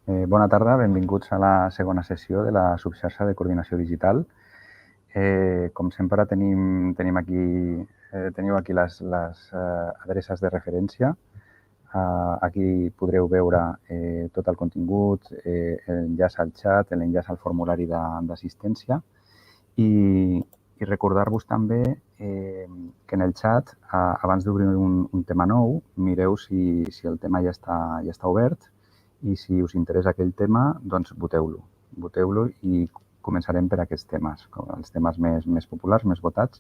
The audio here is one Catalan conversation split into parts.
Bona tarda, benvinguts a la segona sessió de la subxarxa de coordinació digital. Com sempre, teniu aquí les adreces de referència. Aquí podreu veure tot el contingut, l'enllaç al xat, l'enllaç al formulari d'assistència i recordar-vos també que en el xat, abans d'obrir un tema nou, mireu si el tema ja està obert i si us interessa aquell tema, doncs voteu-lo. Voteu-lo i començarem per aquests temes, els temes més populars, més votats.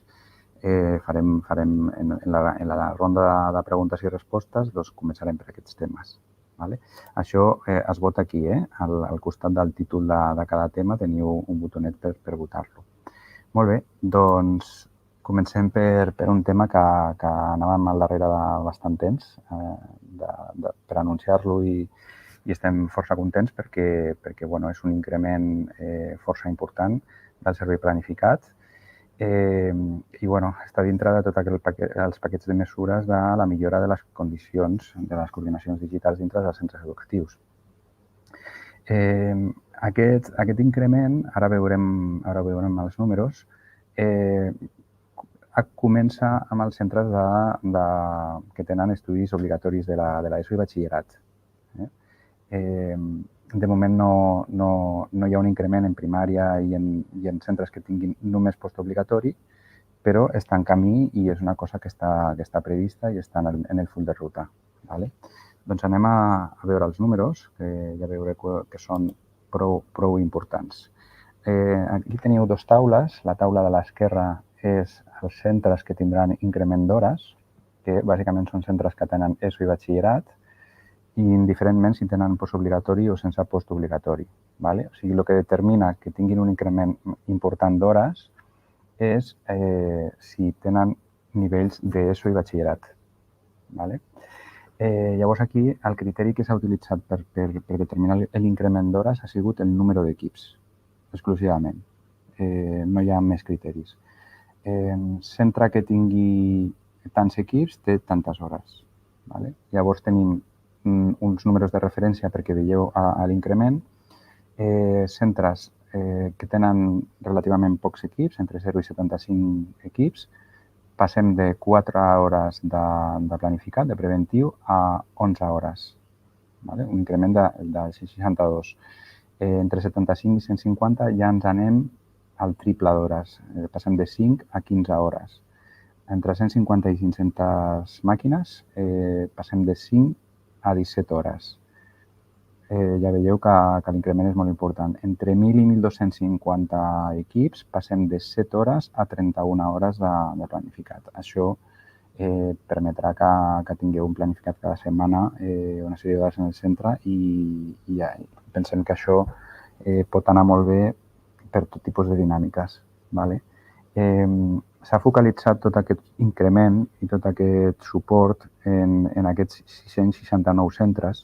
Farem en la ronda de preguntes i respostes, doncs començarem per aquests temes. Vale? Això es vota aquí, al costat del títol de cada tema teniu un botonet per votar-lo. Molt bé, doncs comencem per un tema que anàvem al darrere de bastant temps per anunciar-lo i estem força contents perquè bueno, és un increment força important del servei planificat i bueno, està dintre de tots els paquets de mesures de la millora de les condicions de les coordinacions digitals dintre dels centres educatius. Aquest increment, ara veurem els números, comença amb els centres que tenen estudis obligatoris de l'ESO i batxillerat. De moment no hi ha un increment en primària i en centres que tinguin només postobligatori, però està en camí i és una cosa que està prevista i està en el full de ruta. Vale? Doncs anem a veure els números, que ja veureu que són prou importants. Aquí teniu dues taules. La taula de l'esquerra és els centres que tindran increment d'hores, que bàsicament són centres que tenen ESO i batxillerat, i indiferentment si tenen postobligatori o sense postobligatori. Vale? O sigui, el que determina que tinguin un increment important d'hores és si tenen nivells d'ESO i batxillerat. Vale? Llavors, aquí el criteri que s'ha utilitzat per determinar l'increment d'hores ha sigut el número d'equips, exclusivament. No hi ha més criteris. Centre que tingui tants equips té tantes hores. Vale? Llavors, tenim uns números de referència perquè veieu l'increment. Centres que tenen relativament pocs equips, entre 0 i 75 equips, passem de 4 hores de planificat, de preventiu, a 11 hores. Vale? Un increment de 62. Entre 75 i 150 ja ens anem al triple d'hores. Passem de 5 a 15 hores. Entre 150 i 500 màquines passem de 5 a 17 hores. Ja veieu que l'increment és molt important. Entre 1.000 i 1.250 equips passem de 7 hores a 31 hores de planificat. Això permetrà que tingueu un planificat cada setmana, una sèrie d'hores en el centre i pensem que això pot anar molt bé per tot tipus de dinàmiques. Vale? S'ha focalitzat tot aquest increment i tot aquest suport en aquests 669 centres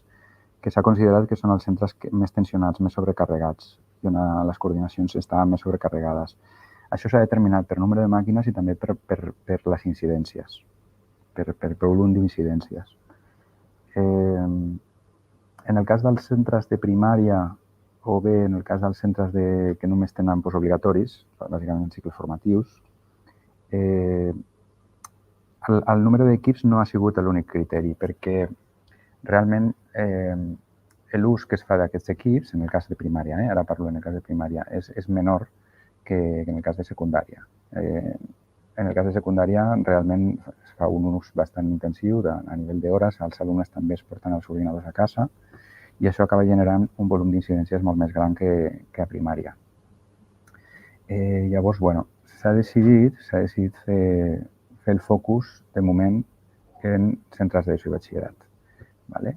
que s'ha considerat que són els centres més tensionats, més sobrecarregats, i on les coordinacions estaven més sobrecarregades. Això s'ha determinat per nombre de màquines i també per les incidències, per volum d'incidències. En el cas dels centres de primària o bé en el cas dels centres que només tenen postobligatoris, bàsicament cicles formatius, el número d'equips no ha sigut l'únic criteri, perquè realment l'ús que es fa d'aquests equips, en el cas de primària, ara parlo en el cas de primària, és menor que en el cas de secundària. En el cas de secundària realment es fa un ús bastant intensiu a nivell d'hores, els alumnes també es porten els ordinadors a casa i això acaba generant un volum d'incidències molt més gran que a primària. Llavors, bueno, s'ha decidit fer el focus, de moment, en centres d'ESO i batxillerat. Vale?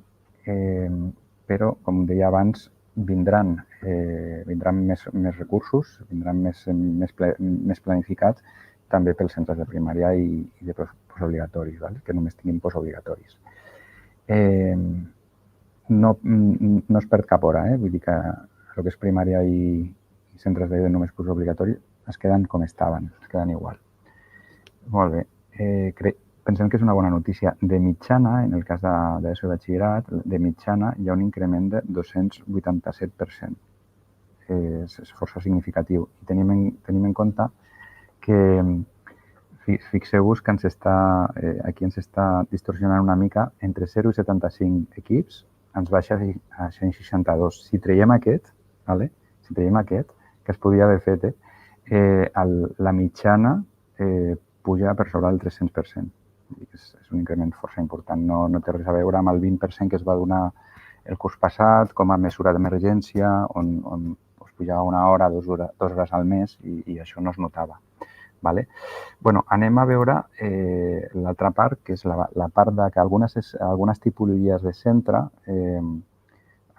Però, com deia abans, vindran més recursos, vindran més planificats també pels centres de primària i de postobligatoris, vale? Que només tinguin postobligatoris. No es perd cap hora, vull dir que el que és primària i centres de només postobligatoris es queden com estaven, es queden igual. Molt bé. pensem que és una bona notícia. De mitjana, en el cas d'ESO i batxillerat, de mitjana hi ha un increment de 287%. És força significatiu. I tenim en compte que fixeu-vos que aquí ens està distorsionant una mica. Entre 0 i 75 equips ens baixa a 162. Si traiem aquest, que es podia haver fet, la mitjana puja per sobre del 300%. És un increment força important. No té res a veure amb el 20% que es va donar el curs passat com a mesura d'emergència, on es pujava una hora, 2 hores al mes i això no es notava. Vale? Bueno, anem a veure l'altra part, que és la part de que algunes tipologies de centre,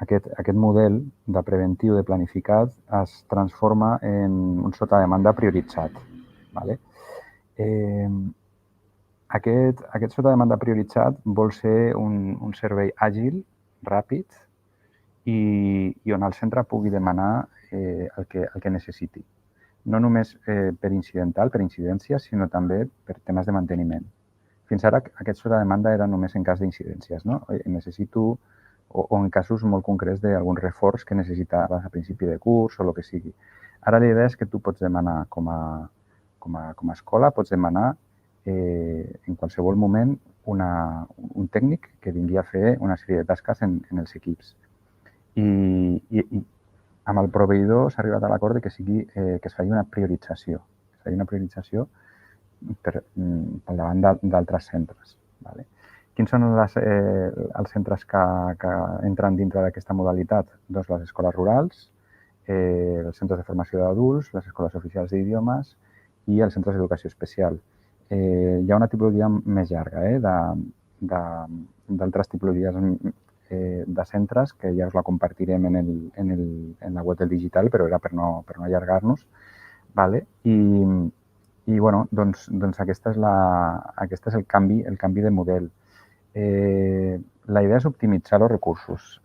aquest model de preventiu, de planificat, es transforma en un sotademanda prioritzat. Vale? Aquest sotademanda prioritzat vol ser un servei àgil, ràpid i on el centre pugui demanar el que necessiti. No només per incidència, sinó també per temes de manteniment. Fins ara aquest sotademanda era només en cas d'incidències, no? Necessito, o en casos molt concrets d'algun reforç que necessitaves a principi de curs o el que sigui. Ara la idea és que tu pots demanar com a escola, pots demanar en qualsevol moment un tècnic que vingui a fer una sèrie de tasques en els equips. I amb el proveïdor s'ha arribat a l'acord que es faci una priorització. Es faci una priorització pel davant d'altres centres. Vale? Quins són els centres que entren dintre d'aquesta modalitat? Doncs les escoles rurals, els centres de formació d'adults, les escoles oficials d'idiomes i els centres d'educació especial. Hi ha una tipologia més llarga d'altres tipologies de centres que ja us la compartirem en la web del digital, però era per no allargar-nos. Vale? I bueno, doncs aquest és el canvi de model. La idea és optimitzar els recursos.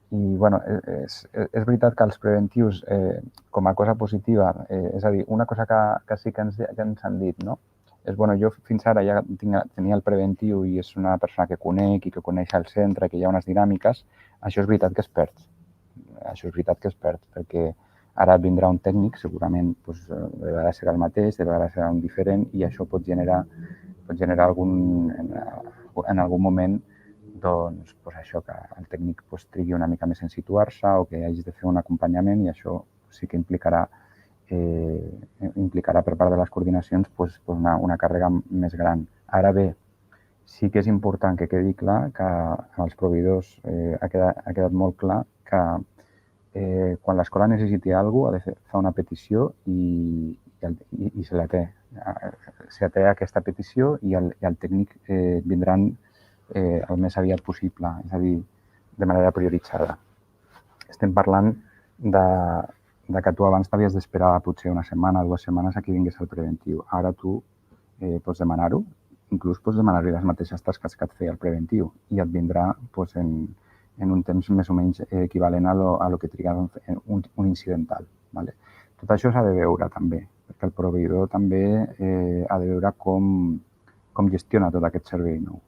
I bueno, és veritat que els preventius, com a cosa positiva, és a dir, una cosa que sí que ens han dit, no? És, bueno, jo fins ara ja tenia el preventiu i és una persona que conec i que coneix el centre, que hi ha unes dinàmiques. Això és veritat que es perd. Perquè ara vindrà un tècnic, segurament de vegades serà el mateix, de vegades serà un diferent, i això pot generar en algun moment això, que el tècnic trigui una mica més en situar-se o que hagis de fer un acompanyament, i això sí que implicarà per part de les coordinacions una càrrega més gran. Ara bé, sí que és important que quedi clar que amb els proveïdors ha quedat molt clar que quan l'escola necessiti alguna cosa ha de fer una petició i se la té. Se té aquesta petició i el tècnic vindran el més aviat possible, és a dir, de manera prioritzada. Estem parlant de que tu abans t'havies d'esperar potser una setmana, 2 setmanes a que vingués el preventiu. Ara tu pots demanar-ho, inclús pots demanar-li les mateixes tasques que et feia el preventiu i et vindrà en un temps més o menys equivalent a lo que triga un incidental. Tot això s'ha de veure també, perquè el proveïdor també ha de veure com gestiona tot aquest servei nou.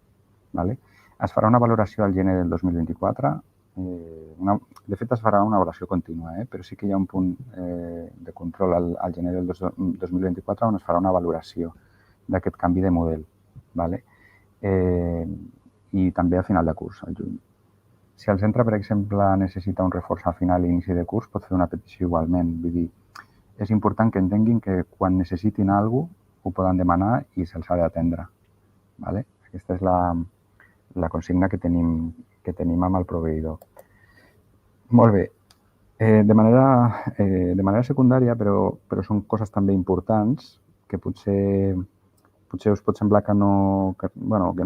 Es farà una valoració al gener del 2024. De fet, es farà una valoració contínua, però sí que hi ha un punt de control al gener del 2024 on es farà una valoració d'aquest canvi de model. I també a final de curs, al juny. Si el centre, per exemple, necessita un reforç al final i inici de curs, pot fer una petició igualment. Vull dir, és important que entenguin que quan necessitin alguna cosa ho poden demanar i se'ls ha d'atendre. Aquesta és la consigna que tenim amb el proveïdor. Molt bé. De manera secundària, però són coses també importants, que potser us pot semblar que no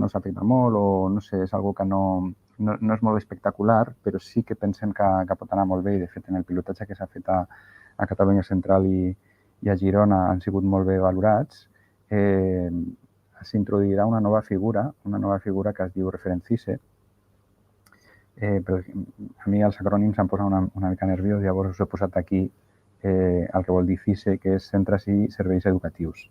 s'afecta molt o no sé, és una que no és molt espectacular, però sí que pensem que pot anar molt bé, i de fet en el pilotatge que s'ha fet a Catalunya Central i a Girona han sigut molt bé valorats. S'introduirà una nova figura que es diu referent CISE. A mi els acrònims em posen una mica nerviós, llavors us he posat aquí el que vol dir CISE, que és Centres i Serveis Educatius.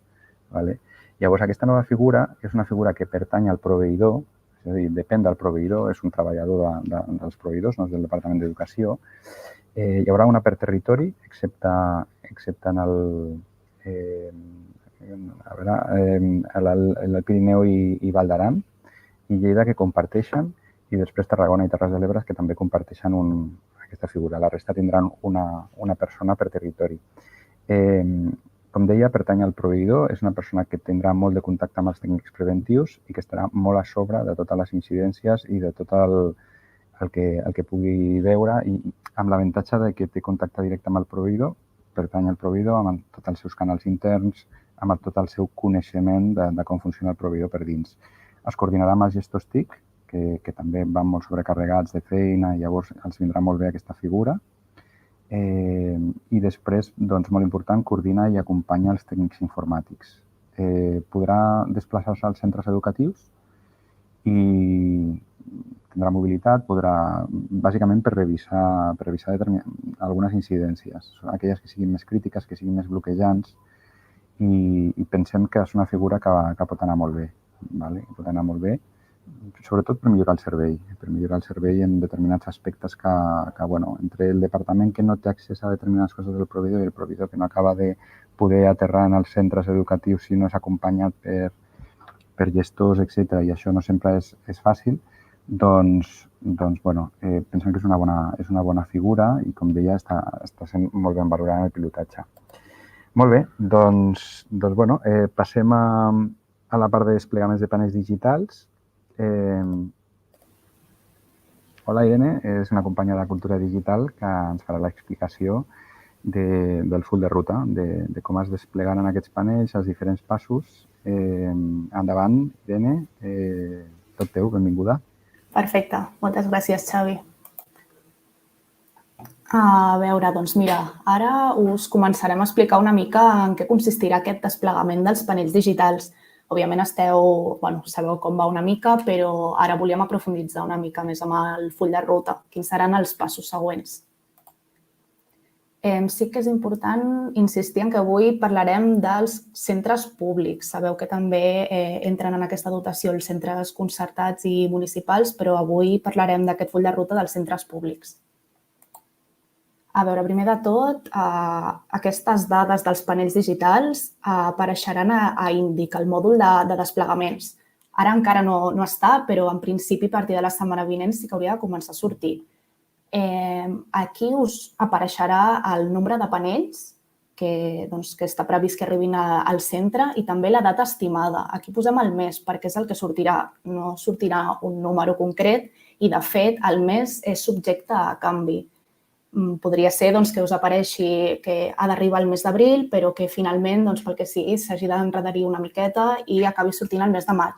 Vale? Llavors, aquesta nova figura és una figura que pertany al proveïdor, és a dir, depèn del proveïdor, és un treballador dels proveïdors, no és del Departament d'Educació. Hi haurà una per territori, excepte en el Pirineu i Val d'Aran, i Lleida, que comparteixen, i després Tarragona i Terres de l'Ebre, que també comparteixen aquesta figura. La resta tindran una persona per territori. Com deia, pertany al proveïdor, és una persona que tindrà molt de contacte amb els tècnics preventius i que estarà molt a sobre de totes les incidències i de tot el que pugui veure, i amb l'avantatge de que té contacte directe amb el proveïdor, pertany al proveïdor, amb tots els seus canals interns, amb tot el seu coneixement de com funciona el proveïdor per dins. Es coordinarà amb els gestors TIC, que també van molt sobrecarregats de feina, i llavors els vindrà molt bé aquesta figura. I després, doncs, molt important, coordina i acompanya els tècnics informàtics. Podrà desplaçar-se als centres educatius i tindrà mobilitat, bàsicament per revisar algunes incidències, aquelles que siguin més crítiques, que siguin més bloquejants, i pensem que és una figura que pot anar molt bé. Pot anar molt bé, sobretot per millorar el servei en determinats aspectes que entre el departament que no té accés a determinades coses del proveïdor i el proveïdor que no acaba de poder aterrar en els centres educatius si no és acompanyat per gestors, etc. I això no sempre és fàcil, doncs pensem que és una bona figura i, com deia, està sent molt ben valorada en el pilotatge. Molt bé, doncs passem a la part de desplegaments de panells digitals. Hola, Irene, és una companya de Cultura Digital que ens farà l'explicació del full de ruta, de com es desplegaran aquests panells, els diferents passos. Endavant, Irene, tot teu, benvinguda. Perfecte, moltes gràcies, Xavi. A veure, doncs mira, ara us començarem a explicar una mica en què consistirà aquest desplegament dels panells digitals. Òbviament sabeu com va una mica, però ara volíem aprofunditzar una mica més amb el full de ruta. Quins seran els passos següents? Sí que és important insistir en que avui parlarem dels centres públics. Sabeu que també entren en aquesta dotació els centres concertats i municipals, però avui parlarem d'aquest full de ruta dels centres públics. A veure, primer de tot, aquestes dades dels panells digitals apareixeran a Índic, el mòdul de desplegaments. Ara encara no està, però en principi a partir de la setmana vinent sí que hauria de començar a sortir. Aquí us apareixerà el nombre de panells que està previst que arribin al centre i també la data estimada. Aquí posem el mes perquè és el que sortirà, no sortirà un número concret i, de fet, el mes és subjecte a canvi. Podria ser que us apareixi que ha d'arribar el mes d'abril, però que finalment, pel que sigui, s'hagi d'enredarir una miqueta i acabi sortint el mes de maig.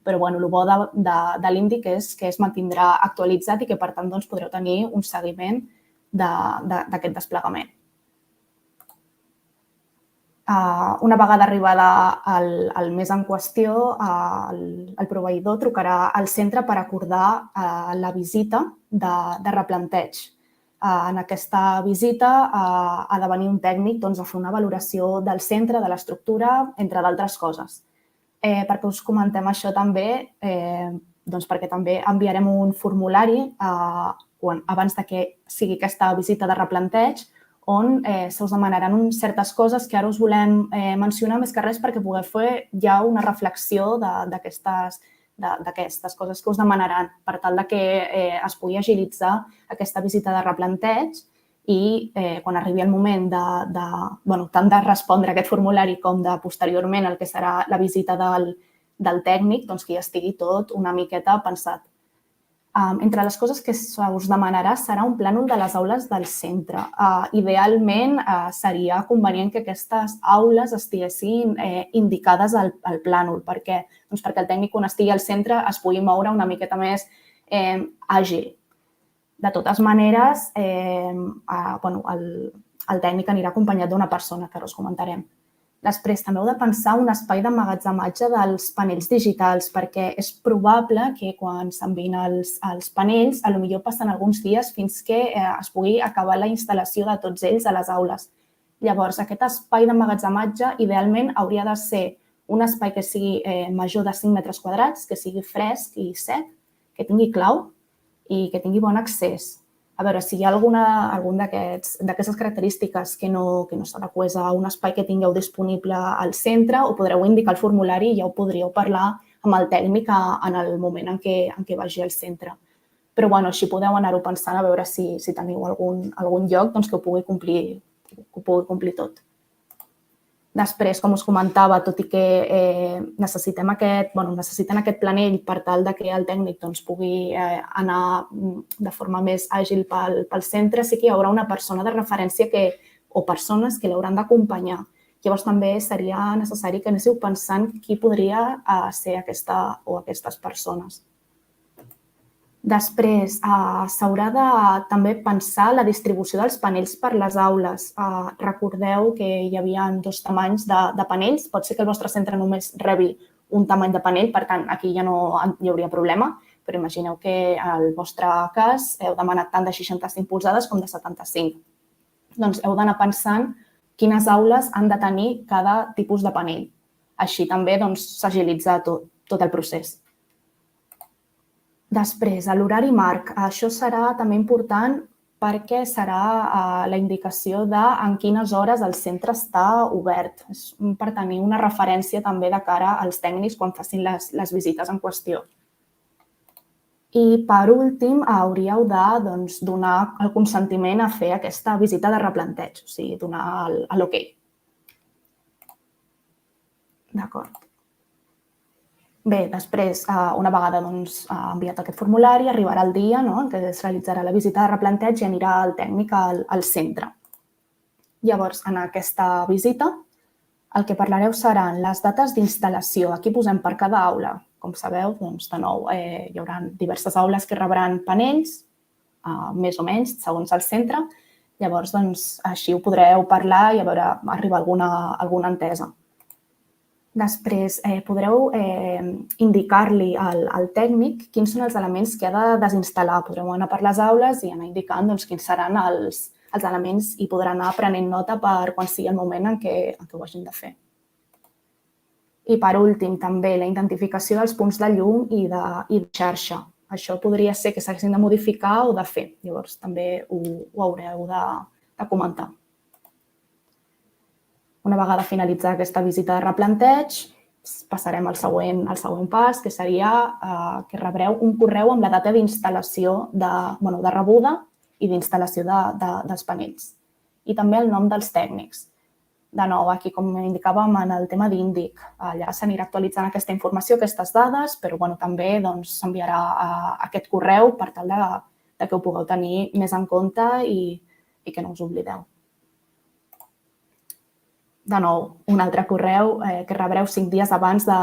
Però el bo de l'Índic és que es mantindrà actualitzat i que, per tant, podreu tenir un seguiment d'aquest desplegament. Una vegada arribada el mes en qüestió, el proveïdor trucarà al centre per acordar la visita de replanteig. En aquesta visita ha de venir un tècnic a fer una valoració del centre, de l'estructura, entre d'altres coses. Per què us comentem això també? Perquè també enviarem un formulari abans que sigui aquesta visita de replanteig on se us demanaran certes coses que ara us volem mencionar més que res perquè pugueu fer ja una reflexió d'aquestes coses que us demanaran per tal que es pugui agilitzar aquesta visita de replanteig i quan arribi el moment tant de respondre a aquest formulari com de posteriorment el que serà la visita del tècnic, que ja estigui tot una miqueta pensat. Entre les coses que us demanarà serà un plànol de les aules del centre. Idealment seria convenient que aquestes aules estiguessin indicades al plànol. Per què? Perquè el tècnic, quan estigui al centre, es pugui moure una miqueta més àgil. De totes maneres, el tècnic anirà acompanyat d'una persona, que ara us comentarem. Després, també heu de pensar un espai d'emmagatzematge dels panells digitals, perquè és probable que quan s'enviïn els panells, potser passen alguns dies fins que es pugui acabar la instal·lació de tots ells a les aules. Llavors, aquest espai d'emmagatzematge idealment hauria de ser un espai que sigui major de 5 metres quadrats, que sigui fresc i sec, que tingui clau i que tingui bon accés. A veure, si hi ha algun d'aquestes característiques que no s'adequés a un espai que tingueu disponible al centre, ho podreu indicar al formulari i ja ho podríeu parlar amb el tècnic en el moment en què vagi al centre. Però així podeu anar-ho pensant a veure si teniu algun lloc que ho pugui complir tot. Després, com us comentava, tot i que necessiten aquest planell per tal que el tècnic pugui anar de forma més àgil pel centre, sí que hi haurà una persona de referència o persones que l'hauran d'acompanyar. Llavors, també seria necessari que anéssiu pensant qui podria ser aquesta o aquestes persones. Després, s'haurà de també pensar la distribució dels panells per les aules. Recordeu que hi havia 2 tamanys de panells. Pot ser que el vostre centre només rebi un tamany de panell, per tant, aquí ja no hi hauria problema, però imagineu que al vostre cas heu demanat tant de 65 polzades com de 75. Doncs heu d'anar pensant quines aules han de tenir cada tipus de panell. Així també s'agilitza tot el procés. Després, l'horari marc. Això serà també important perquè serà la indicació de en quines hores el centre està obert, per tenir una referència també de cara als tècnics quan facin les visites en qüestió. I, per últim, hauríeu de donar el consentiment a fer aquesta visita de replanteig, o sigui, donar l'ok. D'acord. Bé, després, una vegada enviat aquest formulari, arribarà el dia en què es realitzarà la visita de replanteig i anirà el tècnic al centre. Llavors, en aquesta visita, el que parlareu seran les dates d'instal·lació. Aquí posem per cada aula. Com sabeu, de nou, hi haurà diverses aules que rebran panells, més o menys, segons el centre. Llavors, així ho podreu parlar i a veure, arribar a alguna entesa. Després, podreu indicar-li al tècnic quins són els elements que ha de desinstal·lar. Podreu anar per les aules i anar indicant quins seran els elements i podrà anar prenent nota per quan sigui el moment en què ho hagin de fer. I, per últim, també la identificació dels punts de llum i de xarxa. Això podria ser que s'haguessin de modificar o de fer. Llavors, també ho haureu de comentar. Una vegada finalitzada aquesta visita de replanteig, passarem al següent pas, que seria que rebreu un correu amb la data d'instal·lació, de rebuda i d'instal·lació dels panells. I també el nom dels tècnics. De nou, aquí, com indicàvem en el tema d'índic, allà s'anirà actualitzant aquesta informació, aquestes dades, però també s'enviarà aquest correu per tal que ho pugueu tenir més en compte i que no us oblideu. De nou, un altre correu que rebreu 5 dies abans de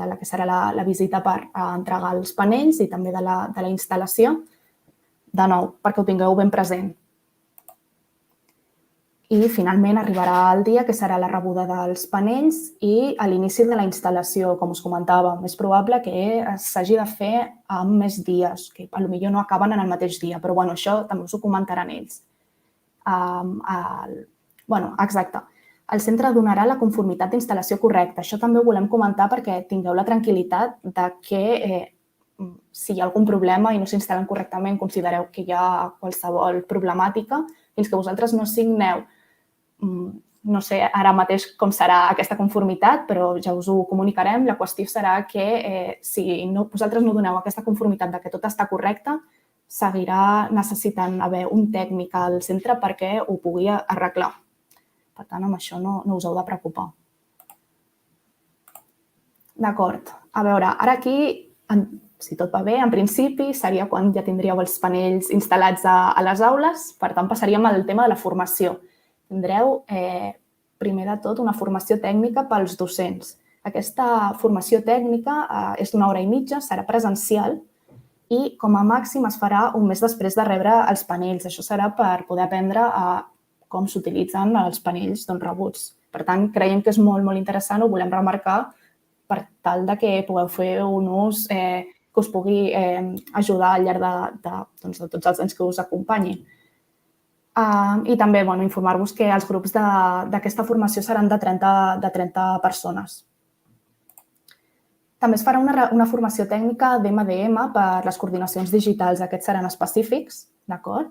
la que serà la visita per entregar els panells i també de la instal·lació. De nou, perquè ho tingueu ben present. I, finalment, arribarà el dia que serà la rebuda dels panells i a l'inici de la instal·lació, com us comentàvem. És probable que s'hagi de fer en més dies, que potser no acaben en el mateix dia, però això també us ho comentaran ells. Exacte. El centre donarà la conformitat d'instal·lació correcta. Això també ho volem comentar perquè tingueu la tranquil·litat de que si hi ha algun problema i no s'instal·len correctament, considereu que hi ha qualsevol problemàtica, fins que vosaltres no signeu. No sé ara mateix com serà aquesta conformitat, però ja us ho comunicarem. La qüestió serà que si vosaltres no doneu aquesta conformitat de que tot està correcte, seguirà necessitant haver un tècnic al centre perquè ho pugui arreglar. Per tant, amb això no us heu de preocupar. D'acord. A veure, ara aquí, si tot va bé, en principi seria quan ja tindríeu els panells instal·lats a les aules. Per tant, passaríem al tema de la formació. Tindreu, primer de tot, una formació tècnica pels docents. Aquesta formació tècnica és d'1 hora i mitja, serà presencial i, com a màxim, es farà un mes després de rebre els panells. Això serà per poder aprendre com s'utilitzen els panells rebuts. Per tant, creiem que és molt, molt interessant, ho volem remarcar per tal que pugueu fer un ús que us pugui ajudar al llarg de tots els anys que us acompanyin. I també informar-vos que els grups d'aquesta formació seran de 30 persones. També es farà una formació tècnica d'MDM per les coordinacions digitals. Aquests seran específics, d'acord?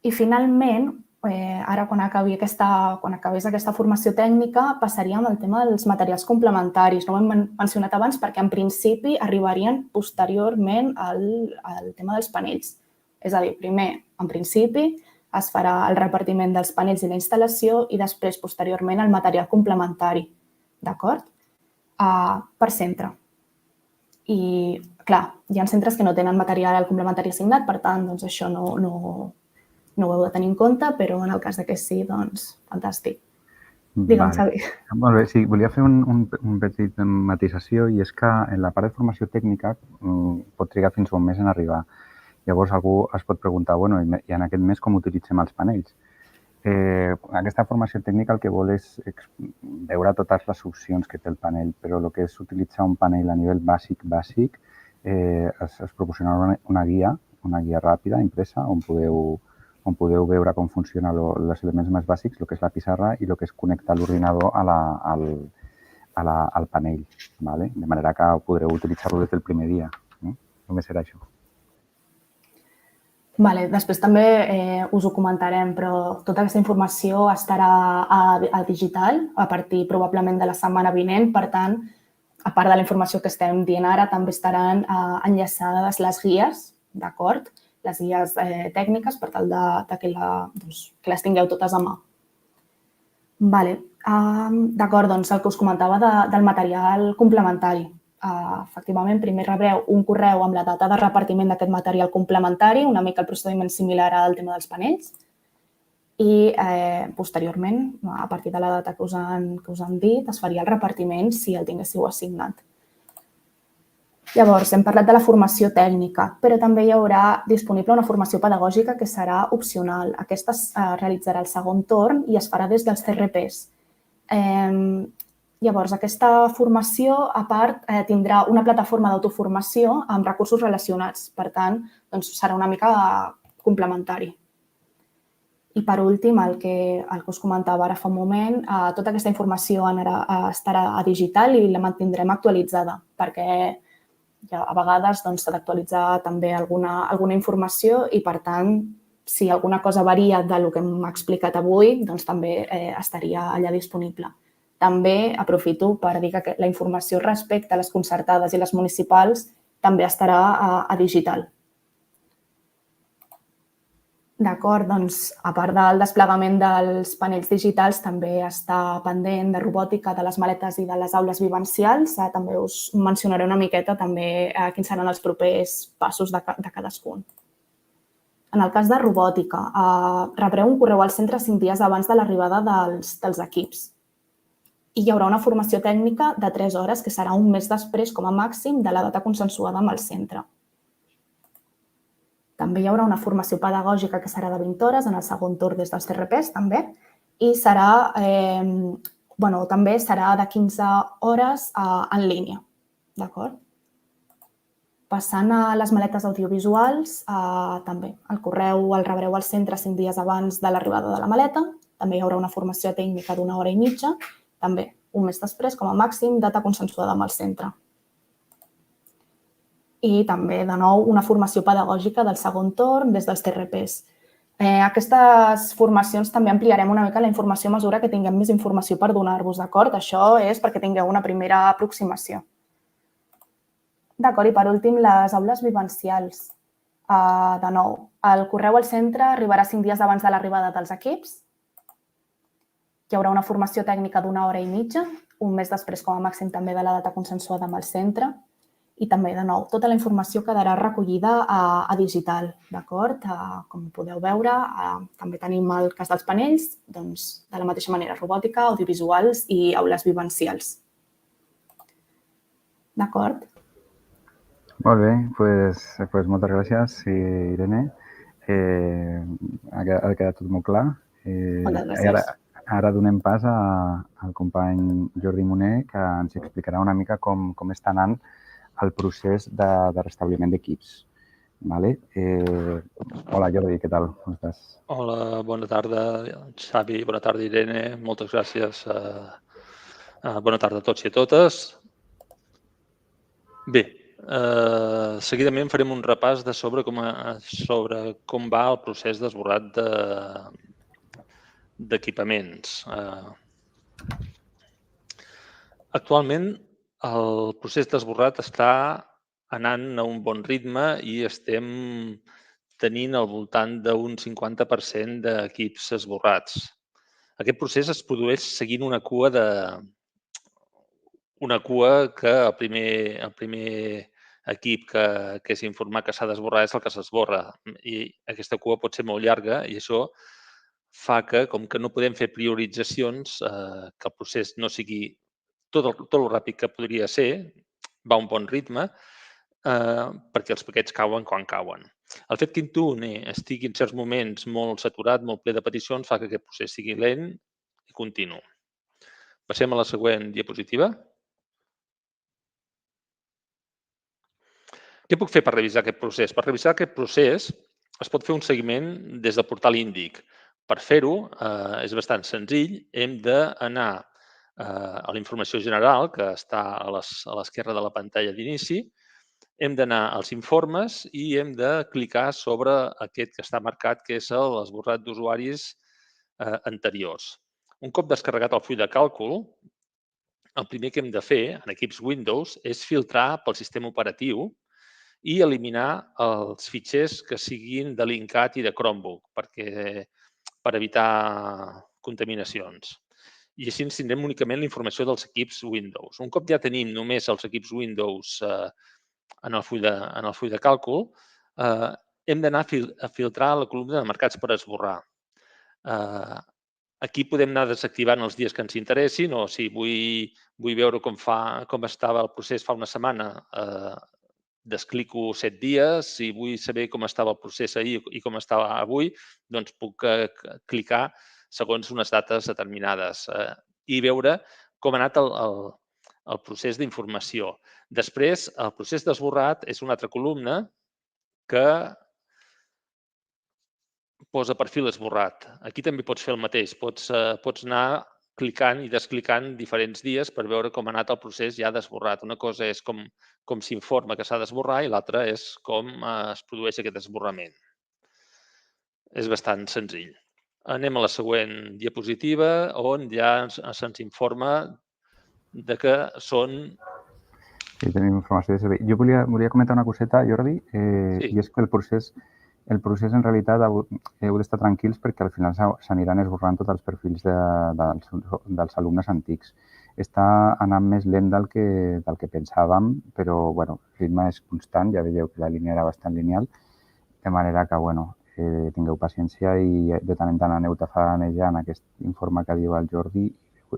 I finalment, ara quan acabés aquesta formació tècnica, passaríem al tema dels materials complementaris. No ho hem mencionat abans perquè en principi arribarien posteriorment al tema dels panells. És a dir, primer, en principi, es farà el repartiment dels panells i la instal·lació i després, posteriorment, el material complementari. D'acord? Per centre. I, clar, hi ha centres que no tenen material complementari assignat, per tant, doncs això no ho heu de tenir en compte, però en el cas que sí, doncs, fantàstic. Digue'm, Xavi. Molt bé, sí, volia fer un petit matisació i és que en la part de formació tècnica pot trigar fins a un mes en arribar. Llavors algú es pot preguntar, bueno, i en aquest mes com utilitzem els panells? Aquesta formació tècnica el que vol és veure totes les opcions que té el panell, però el que és utilitzar un panell a nivell bàsic, es proporciona una guia ràpida, impresa, on podeu veure com funcionen els elements més bàsics, el que és la pissarra i el que és connectar l'ordinador al panell, de manera que podreu utilitzar-lo des del primer dia. Només serà això. Després també us ho comentarem, però tota aquesta informació estarà a digital a partir probablement de la setmana vinent. Per tant, a part de la informació que estem dient ara, també estaran enllaçades les guies, d'acord? Les guies tècniques per tal que les tingueu totes a mà. D'acord, doncs el que us comentava del material complementari. Efectivament, primer rebreu un correu amb la data de repartiment d'aquest material complementari, una mica el procediment similar al tema dels panells, i posteriorment, a partir de la data que us han dit, es faria el repartiment si el tinguéssiu assignat. Llavors, hem parlat de la formació tècnica, però també hi haurà disponible una formació pedagògica que serà opcional. Aquesta es realitzarà al segon torn i es farà des dels CRPs. Llavors, aquesta formació, a part, tindrà una plataforma d'autoformació amb recursos relacionats. Per tant, serà una mica complementari. I, per últim, el que us comentava ara fa un moment, tota aquesta informació estarà a digital i la mantindrem actualitzada, perquè a vegades s'ha d'actualitzar també alguna informació i, per tant, si alguna cosa varia del que hem explicat avui, doncs també estaria allà disponible. També aprofito per dir que la informació respecte a les concertades i les municipals també estarà a digital. D'acord, doncs, a part del desplegament dels panells digitals, també està pendent de robòtica de les maletes i de les aules vivencials. També us mencionaré una miqueta també quins seran els propers passos de cadascun. En el cas de robòtica, rebreu un correu al centre 5 dies abans de l'arribada dels equips. I hi haurà una formació tècnica de 3 hores, que serà un mes després, com a màxim, de la data consensuada amb el centre. També hi haurà una formació pedagògica que serà de 20 hores en el segon torn des dels CRPs, també, i també serà de 15 hores en línia, d'acord? Passant a les maletes audiovisuals, també el correu el rebreu al centre 5 dies abans de l'arribada de la maleta. També hi haurà una formació tècnica d'1 hora i mitja, també un mes després, com a màxim, data consensuada amb el centre. I també, de nou, una formació pedagògica del segon torn des dels CRPs. Aquestes formacions també ampliarem una mica la informació a mesura que tinguem més informació per donar-vos, d'acord? Això és perquè tingueu una primera aproximació. D'acord, i per últim, les aules vivencials. De nou, el correu al centre arribarà 5 dies abans de l'arribada dels equips. Hi haurà una formació tècnica d'1 hora i mitja, un mes després, com a màxim, també de la data consensuada amb el centre. I també, de nou, tota la informació quedarà recollida a digital, d'acord? Com podeu veure, també tenim el cas dels panells, doncs, de la mateixa manera, robòtica, audiovisuals i aules vivencials. D'acord? Molt bé, doncs moltes gràcies, Irene. Ha quedat tot molt clar. Moltes gràcies. Ara donem pas al company Jordi Moner, que ens explicarà una mica com està anant el procés de restabliment d'equips. Hola, Jordi, què tal? Com estàs? Hola, bona tarda, Xavi, bona tarda, Irene. Moltes gràcies. Bona tarda a tots i a totes. Bé, seguidament farem un repàs sobre com va el procés d'esborrat d'equipaments. Actualment, el procés d'esborrat està anant a un bon ritme i estem tenint al voltant d'un 50% d'equips esborrats. Aquest procés es produeix seguint una cua que el primer equip que és informat que s'ha d'esborrar és el que s'esborra. I aquesta cua pot ser molt llarga i això fa que, com que no podem fer prioritzacions, que el procés no sigui tot el ràpid que podria ser, va a un bon ritme, perquè els paquets cauen quan cauen. El fet que Intune estigui en certs moments molt saturat, molt ple de peticions, fa que aquest procés sigui lent i continu. Passem a la següent diapositiva. Què puc fer per revisar aquest procés? Per revisar aquest procés es pot fer un seguiment des del portal Índic. Per fer-ho és bastant senzill. Hem d'anar a la informació general, que està a l'esquerra de la pantalla d'inici. Hem d'anar als informes i hem de clicar sobre aquest que està marcat, que és l'esborrat d'usuaris anteriors. Un cop descarregat el full de càlcul, el primer que hem de fer en equips Windows és filtrar pel sistema operatiu i eliminar els fitxers que siguin de Linkat i de Chromebook per evitar contaminacions. I així ens tindrem únicament la informació dels equips Windows. Un cop ja tenim només els equips Windows en el full de càlcul, hem d'anar a filtrar la columna de marcats per esborrar. Aquí podem anar desactivant els dies que ens interessin o si vull veure com estava el procés fa una setmana, desclico 7 dies. Si vull saber com estava el procés ahir i com estava avui, doncs puc clicar segons unes dates determinades i veure com ha anat el procés d'informació. Després, el procés d'esborrat és una altra columna que posa perfil esborrat. Aquí també pots fer el mateix. Pots anar clicant i desclicant diferents dies per veure com ha anat el procés ja d'esborrat. Una cosa és com s'informa que s'ha d'esborrar i l'altra és com es produeix aquest esborrament. És bastant senzill. Anem a la següent diapositiva, on ja se'ns informa de que són... Sí, tenim informació de servei. Jo volia comentar una coseta, Jordi, Sí. i és que el procés en realitat heu d'estar tranquils perquè al final s'aniran esborrant tots els perfils dels alumnes antics. Està anant més lent del que pensàvem, però bueno, el ritme és constant, ja veieu que la línia era bastant lineal, de manera que tingueu paciència i de tant en tant aneu tafanejant aquest informe que diu el Jordi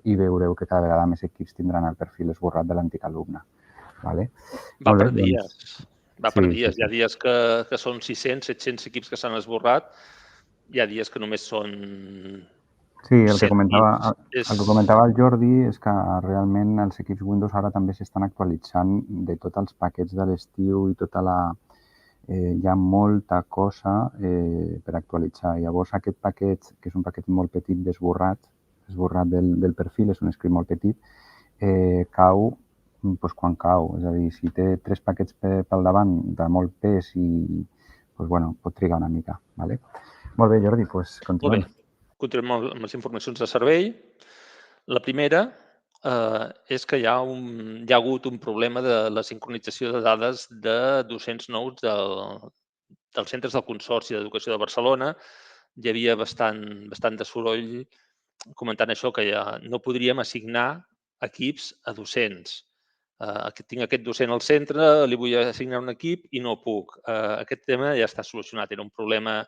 i veureu que cada vegada més equips tindran el perfil esborrat de l'antic alumne. Vale? Va per dies. Va per dies. Sí. Hi ha dies que són 600, 700 equips que s'han esborrat. Hi ha dies que només són... Sí, el que comentava el Jordi és que realment els equips Windows ara també s'estan actualitzant de tots els paquets de l'estiu i hi ha molta cosa per actualitzar. Llavors aquest paquet, que és un paquet molt petit d'esborrat del perfil, és un script molt petit, cau quan cau. És a dir, si té 3 paquets pel davant de molt pes pot trigar una mica. Vale? Molt bé, Jordi, continuem. Molt bé. Continuem amb les informacions de servei. La primera és que hi ha hagut un problema de la sincronització de dades de docents nous dels centres del Consorci d'Educació de Barcelona. Hi havia bastant de soroll comentant això, que ja no podríem assignar equips a docents. Tinc aquest docent al centre, li vull assignar un equip i no puc. Aquest tema ja està solucionat. Era un problema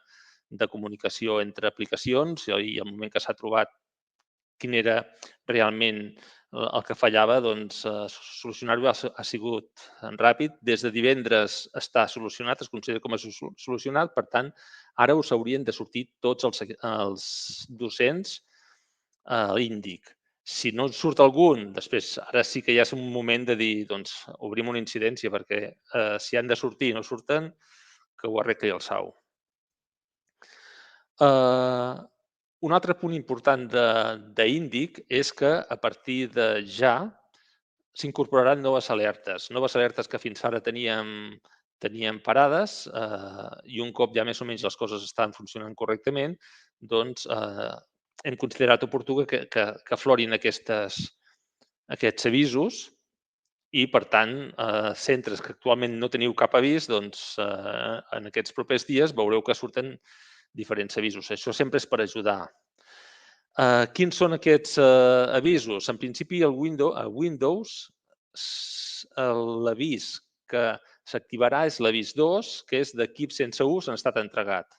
de comunicació entre aplicacions i al moment que s'ha trobat quin era realment el que fallava, doncs solucionar-ho ha sigut ràpid. Des de divendres està solucionat, es considera com a solucionat. Per tant, ara us haurien de sortir tots els docents a l'Índic. Si no surt algun, després, ara sí que ja és un moment de dir, doncs, obrim una incidència, perquè si han de sortir i no surten, que ho arregli el SAU. Un altre punt important d'Índic és que a partir de ja s'incorporaran noves alertes que fins ara teníem parades i un cop ja més o menys les coses estan funcionant correctament, doncs hem considerat oportú que aflorin aquests avisos i, per tant, centres que actualment no teniu cap avís, doncs en aquests propers dies veureu que surten diferents avisos. Això sempre és per ajudar. Quins són aquests avisos? En principi, a Windows, l'avís que s'activarà és l'avís 2, que és d'equip sense ús en estat entregat.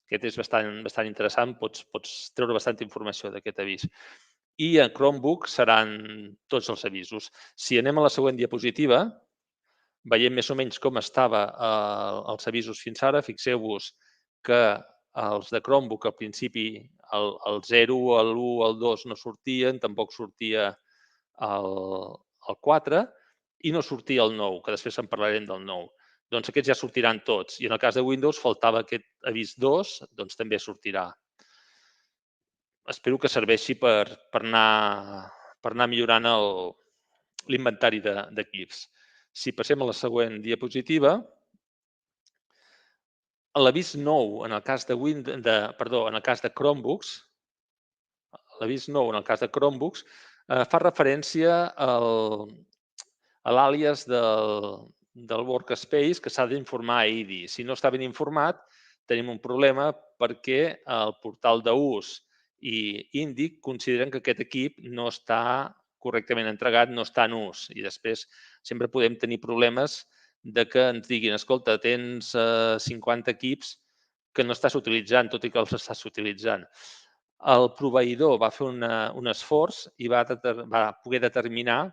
Aquest és bastant interessant, pots treure bastanta informació d'aquest avís. I a Chromebook seran tots els avisos. Si anem a la següent diapositiva, veiem més o menys com estava els avisos fins ara. Fixeu-vos que els de Chromebook al principi el 0, l'1, el 2 no sortien, tampoc sortia el 4 i no sortia el 9, que després en parlarem del 9. Doncs aquests ja sortiran tots. I en el cas de Windows faltava aquest avís 2, doncs també sortirà. Espero que serveixi per anar millorant l'inventari d'equips. Si passem a la següent diapositiva, l'avís 9 en el cas de Chromebooks, l'avís 9 en el cas de Chromebooks fa referència a l'àlies del workspace que s'ha d'informar a IDI. Si no està ben informat, tenim un problema perquè el portal d'ús i Índic consideren que aquest equip no està correctament entregat, no està en ús. I després sempre podem tenir problemes de que ens diguin, escolta, tens 50 equips que no estàs utilitzant, tot i que els estàs utilitzant. El proveïdor va fer un esforç i va poder determinar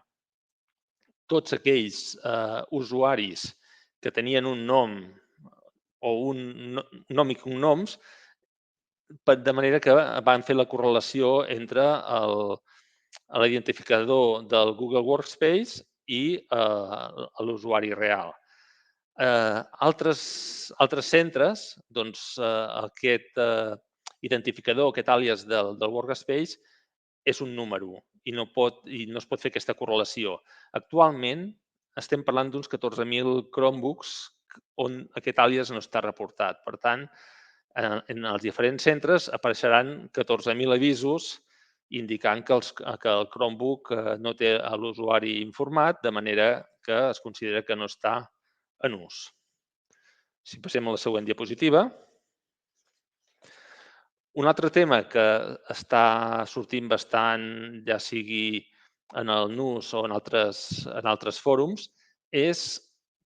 tots aquells usuaris que tenien un nom o un nom i cognoms, de manera que van fer la correlació entre l'identificador del Google Workspace i l'usuari real. Altres centres, doncs, aquest identificador, aquest àlies del Workspace, és un número i no es pot fer aquesta correlació. Actualment estem parlant d'uns 14.000 Chromebooks on aquest àlies no està reportat. Per tant, en els diferents centres apareixeran 14.000 avisos indicant que el Chromebook no té l'usuari informat, de manera que es considera que no està en ús. Si passem a la següent diapositiva. Un altre tema que està sortint bastant, ja sigui en el NUS o en altres fòrums, és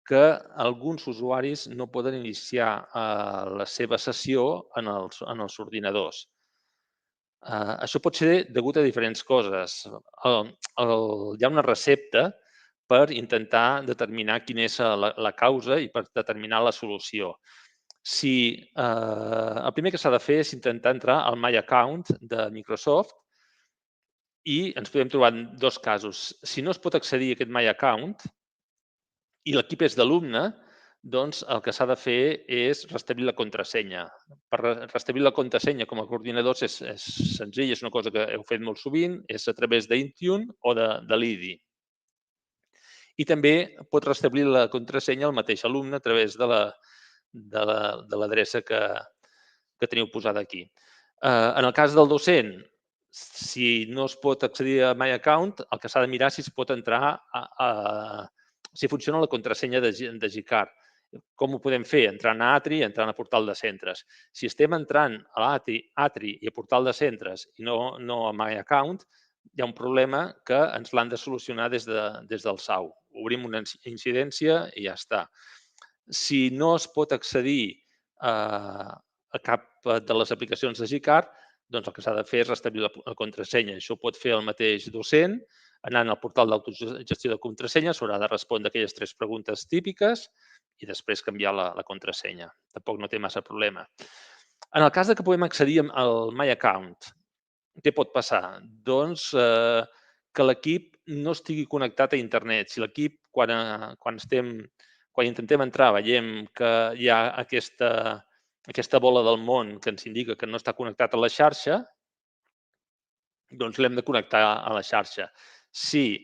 que alguns usuaris no poden iniciar la seva sessió en els ordinadors. Això pot ser degut a diferents coses. Hi ha una recepta per intentar determinar quina és la causa i per determinar la solució. El primer que s'ha de fer és intentar entrar al My Account de Microsoft i ens podem trobar en dos casos. Si no es pot accedir a aquest My Account i l'equip és d'alumne, doncs el que s'ha de fer és restablir la contrasenya. Per restablir la contrasenya com a coordinadors és senzill, és una cosa que heu fet molt sovint, és a través d'Intune o de l'IDI. I també pot restablir la contrasenya el mateix alumne a través de l'adreça que teniu posada aquí. En el cas del docent, si no es pot accedir a My Account, el que s'ha de mirar si es pot entrar si funciona la contrasenya de GCAR. Com ho podem fer? Entrant a Atri, entrant a portal de centres. Si estem entrant a Atri i a portal de centres i no a My Account, hi ha un problema que ens l'han de solucionar des del SAU. Obrim una incidència i ja està. Si no es pot accedir a cap de les aplicacions de GCAR, doncs el que s'ha de fer és restablir la contrasenya. Això ho pot fer el mateix docent, anant al portal d'autogestió de contrasenya, s'haurà de respondre aquelles 3 preguntes típiques i després canviar la contrasenya. Tampoc no té massa problema. En el cas que podem accedir al My Account, què pot passar? Doncs que l'equip no estigui connectat a internet. Si l'equip, quan intentem entrar, veiem que hi ha aquesta bola del món que ens indica que no està connectat a la xarxa, doncs l'hem de connectar a la xarxa. si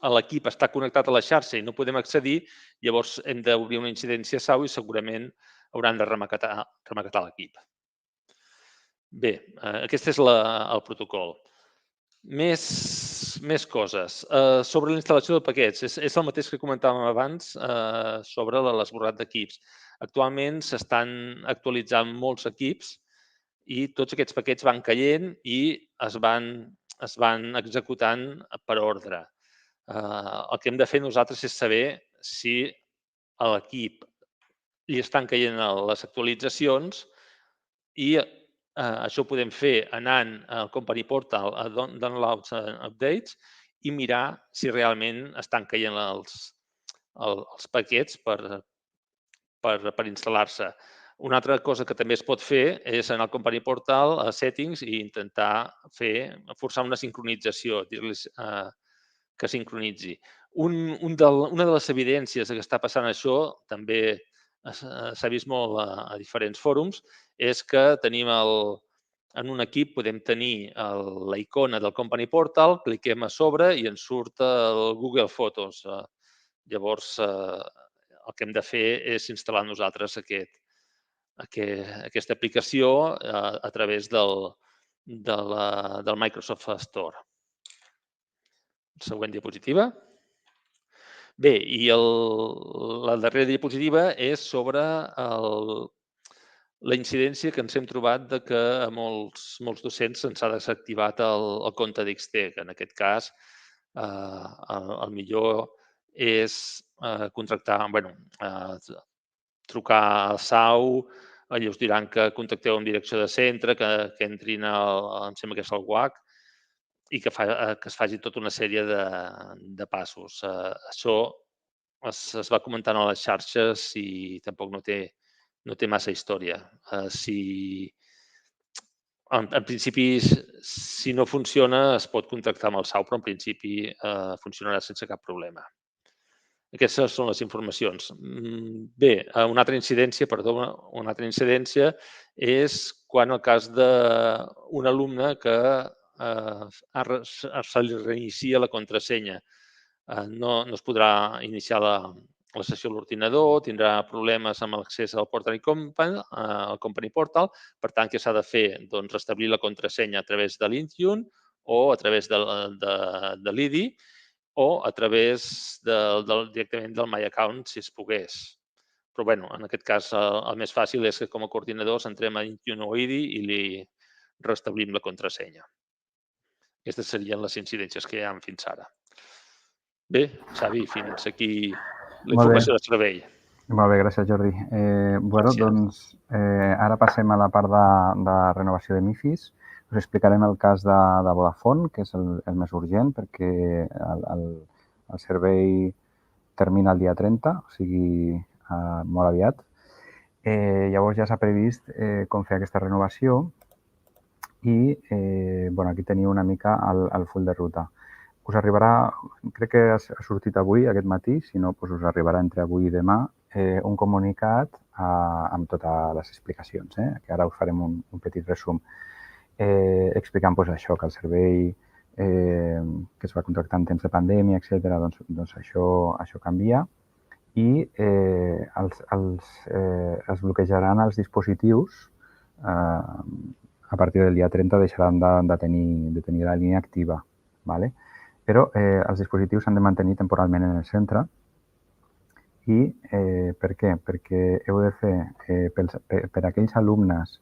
l'equip està connectat a la xarxa i no podem accedir, llavors hem d'obrir una incidència SAU i segurament hauran de remaquetar l'equip. Bé, aquest és el protocol. Més coses. Sobre la instal·lació de paquets, és el mateix que comentàvem abans sobre l'esborrat d'equips. Actualment s'estan actualitzant molts equips i tots aquests paquets van caient i es van executant per ordre. El que hem de fer nosaltres és saber si a l'equip li estan caient les actualitzacions i això ho podem fer anant al Company Portal, a Downloads and Updates, i mirar si realment estan caient els paquets per instal·lar-se. Una altra cosa que també es pot fer és anar al Company Portal, a Settings, i intentar forçar una sincronització, dir-los que sincronitzi. Una de les evidències que està passant això, també s'ha vist molt a diferents fòrums, és que tenim en un equip podem tenir la icona del Company Portal, cliquem a sobre i ens surt el Google Fotos. Llavors, el que hem de fer és instal·lar nosaltres aquesta aplicació a través del Microsoft Store. Següent diapositiva. Bé, i la darrera diapositiva és sobre la incidència que ens hem trobat de que a molts docents se'ns ha desactivat el compte d'XT, que en aquest cas el millor és trucar al SAU, allà us diran que contacteu amb direcció de centre, que entrin em sembla que és el WAC, i que es faci tota una sèrie de passos. Això es va comentant a les xarxes i tampoc no té massa història. En principi, si no funciona, es pot contactar amb el SAU, però en principi funcionarà sense cap problema. Aquestes són les informacions. Bé, una altra incidència és quan el cas d'un alumne que se li reinicia la contrasenya. No es podrà iniciar la sessió a l'ordinador, tindrà problemes amb l'accés al Company Portal. Per tant, què s'ha de fer? Doncs restablir la contrasenya a través de l'Intune o a través de l'IDI o a través directament del My Account, si es pogués. Però, bé, en aquest cas, el més fàcil és que com a coordinadors entrem a Intune o IDI i li restablim la contrasenya. Aquestes serien les incidències que hi ha fins ara. Bé, Xavi, fins aquí la informació de servei. Molt bé, gràcies, Jordi. Doncs ara passem a la part de renovació de MIFIs. Us explicarem el cas de Vodafone, que és el més urgent, perquè el servei termina el dia 30, o sigui, molt aviat. Llavors ja s'ha previst com fer aquesta renovació i aquí teniu una mica el full de ruta. Us arribarà, crec que ha sortit avui, aquest matí, si no, us arribarà entre avui i demà, un comunicat amb totes les explicacions, que ara us farem un petit resum explicant això, que el servei que es va contractar en temps de pandèmia, etc., doncs això canvia i es bloquejaran els dispositius a partir del dia 30 deixaran de tenir la línia activa, ¿vale? Però els dispositius s'han de mantenir temporalment en el centre. I per què? Perquè heu de fer, per aquells alumnes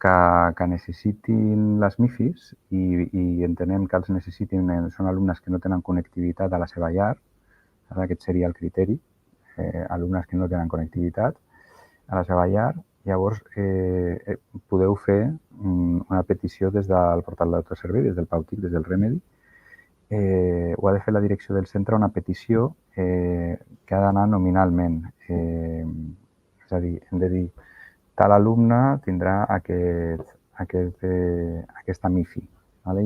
que necessitin les MIFIs i entenem que els necessitin, són alumnes que no tenen connectivitat a la seva llar, aquest seria el criteri, alumnes que no tenen connectivitat a la seva llar, llavors podeu fer una petició des del portal d'autoservei, des del PAUTIC, des del Remedy. Ho ha de fer la direcció del centre una petició que ha d'anar nominalment. És a dir, hem de dir, tal alumne tindrà aquesta MIFI. I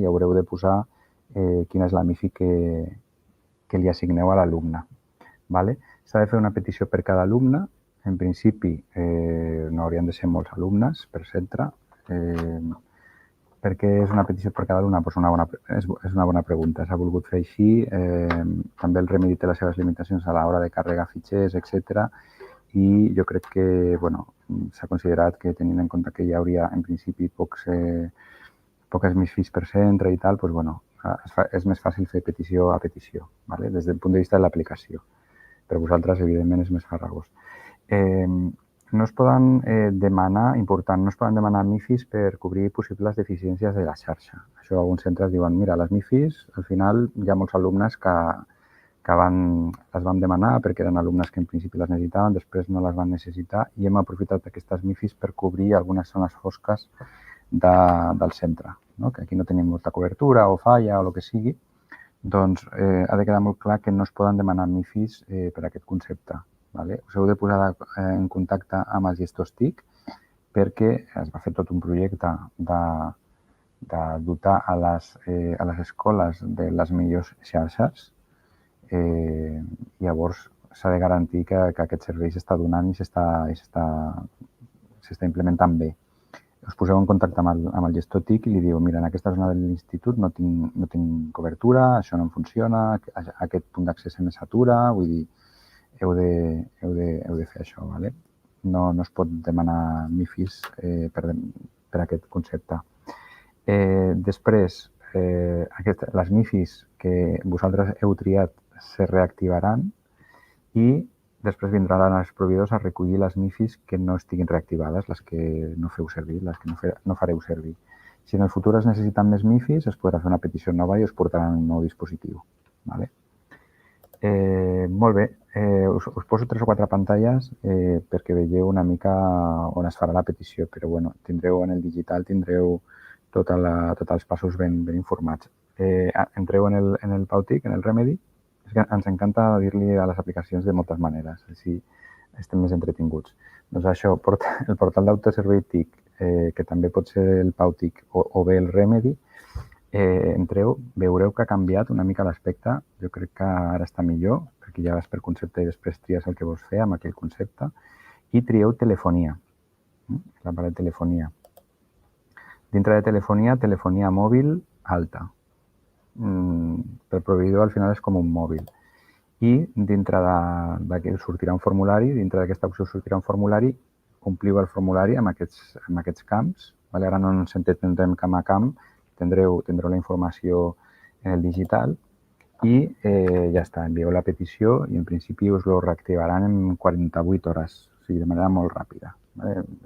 haureu de posar quina és la MIFI que li assigneu a l'alumne. S'ha de fer una petició per cada alumne. En principi, no haurien de ser molts alumnes per centre. Per què és una petició per cada alumne? Pues és una bona pregunta. S'ha volgut fer així. També el Remedy té les seves limitacions a l'hora de carregar fitxers, etc. I jo crec que s'ha considerat que, tenint en compte que hi hauria, en principi, poques MIFIs per centre i tal, és més fàcil fer petició a petició, des del punt de vista de l'aplicació. Per vosaltres, evidentment, és més farragós. No es poden demanar, important, no es poden demanar MIFIs per cobrir possibles deficiències de la xarxa. Això alguns centres diuen, mira, les MIFIs, al final hi ha molts alumnes que les vam demanar perquè eren alumnes que en principi les necessitaven, després no les van necessitar i hem aprofitat aquestes MIFIs per cobrir algunes zones fosques del centre, que aquí no tenim molta cobertura o falla o el que sigui, doncs ha de quedar molt clar que no es poden demanar MIFIs per aquest concepte. Us heu de posar en contacte amb els gestors TIC perquè es va fer tot un projecte de dotar a les escoles de les millors xarxes. Llavors s'ha de garantir que aquest servei s'està donant i s'està implementant bé. Us poseu en contacte amb el gestor TIC i li diu, mira, en aquesta zona de l'institut no tinc cobertura, això no em funciona, aquest punt d'accés se me satura, vull dir, heu de fer això. No es pot demanar MIFIs per aquest concepte. Després, les MIFIs que vosaltres heu triat se reactivaran i després vindran els proveïdors a recollir les MIFIs que no estiguin reactivades, les que no feu servir, les que no fareu servir. Si en el futur es necessiten més MIFIs, es podrà fer una petició nova i us portaran un nou dispositiu. Molt bé, us poso 3 o 4 pantalles perquè veieu una mica on es farà la petició, però tindreu en el digital, tindreu tots els passos ben informats. Entreu en el Pautic, en el Remedy. És que ens encanta dir-li a les aplicacions de moltes maneres, així estem més entretinguts. Doncs això, el portal d'autoservei TIC, que també pot ser el Pautic o bé el Remedy, entreu, veureu que ha canviat una mica l'aspecte. Jo crec que ara està millor, perquè ja vas per concepte i després tries el que vols fer amb aquell concepte. I trieu telefonia, la part de telefonia. Dintre de telefonia mòbil alta. Per proveïdor al final és com un mòbil. I dintre d'aquí sortirà un formulari, dintre d'aquesta opció sortirà un formulari, ompliu el formulari amb aquests camps. Ara no ens entendrem camp a camp, tindreu la informació en el digital i ja està, envieu la petició i en principi us lo reactivaran en 48 hores, o sigui, de manera molt ràpida.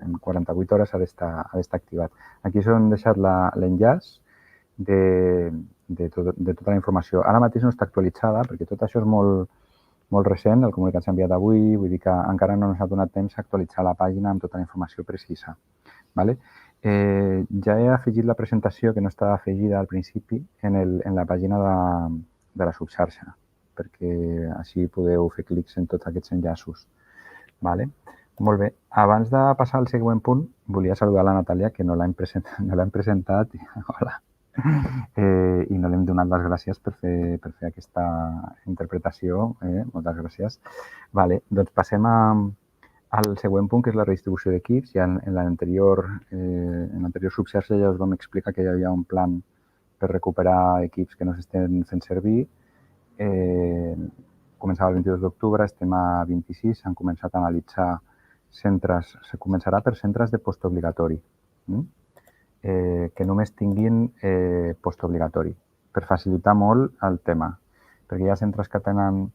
En 48 hores ha d'estar activat. Aquí us hem deixat l'enllaç de tota la informació. Ara mateix no està actualitzada perquè tot això és molt recent, el comunicat s'ha enviat avui, vull dir que encara no ens ha donat temps a actualitzar la pàgina amb tota la informació precisa. Ja he afegit la presentació que no estava afegida al principi en la pàgina de la subxarxa, perquè així podeu fer clics en tots aquests enllaços. Molt bé. Abans de passar al següent punt, volia saludar la Natàlia, que no l'hem presentat. Hola. I no l'hem donat les gràcies per fer aquesta interpretació. Moltes gràcies. Doncs passem al següent punt, que és la redistribució d'equips. Ja en l'anterior subxarxa ja us vam explicar que hi havia un plan per recuperar equips que no s'estan fent servir. Començava el 22 d'octubre, estem a 26, s'han començat a analitzar centres, se començarà per centres de postobligatori, que només tinguin postobligatori, per facilitar molt el tema, perquè hi ha centres que tenen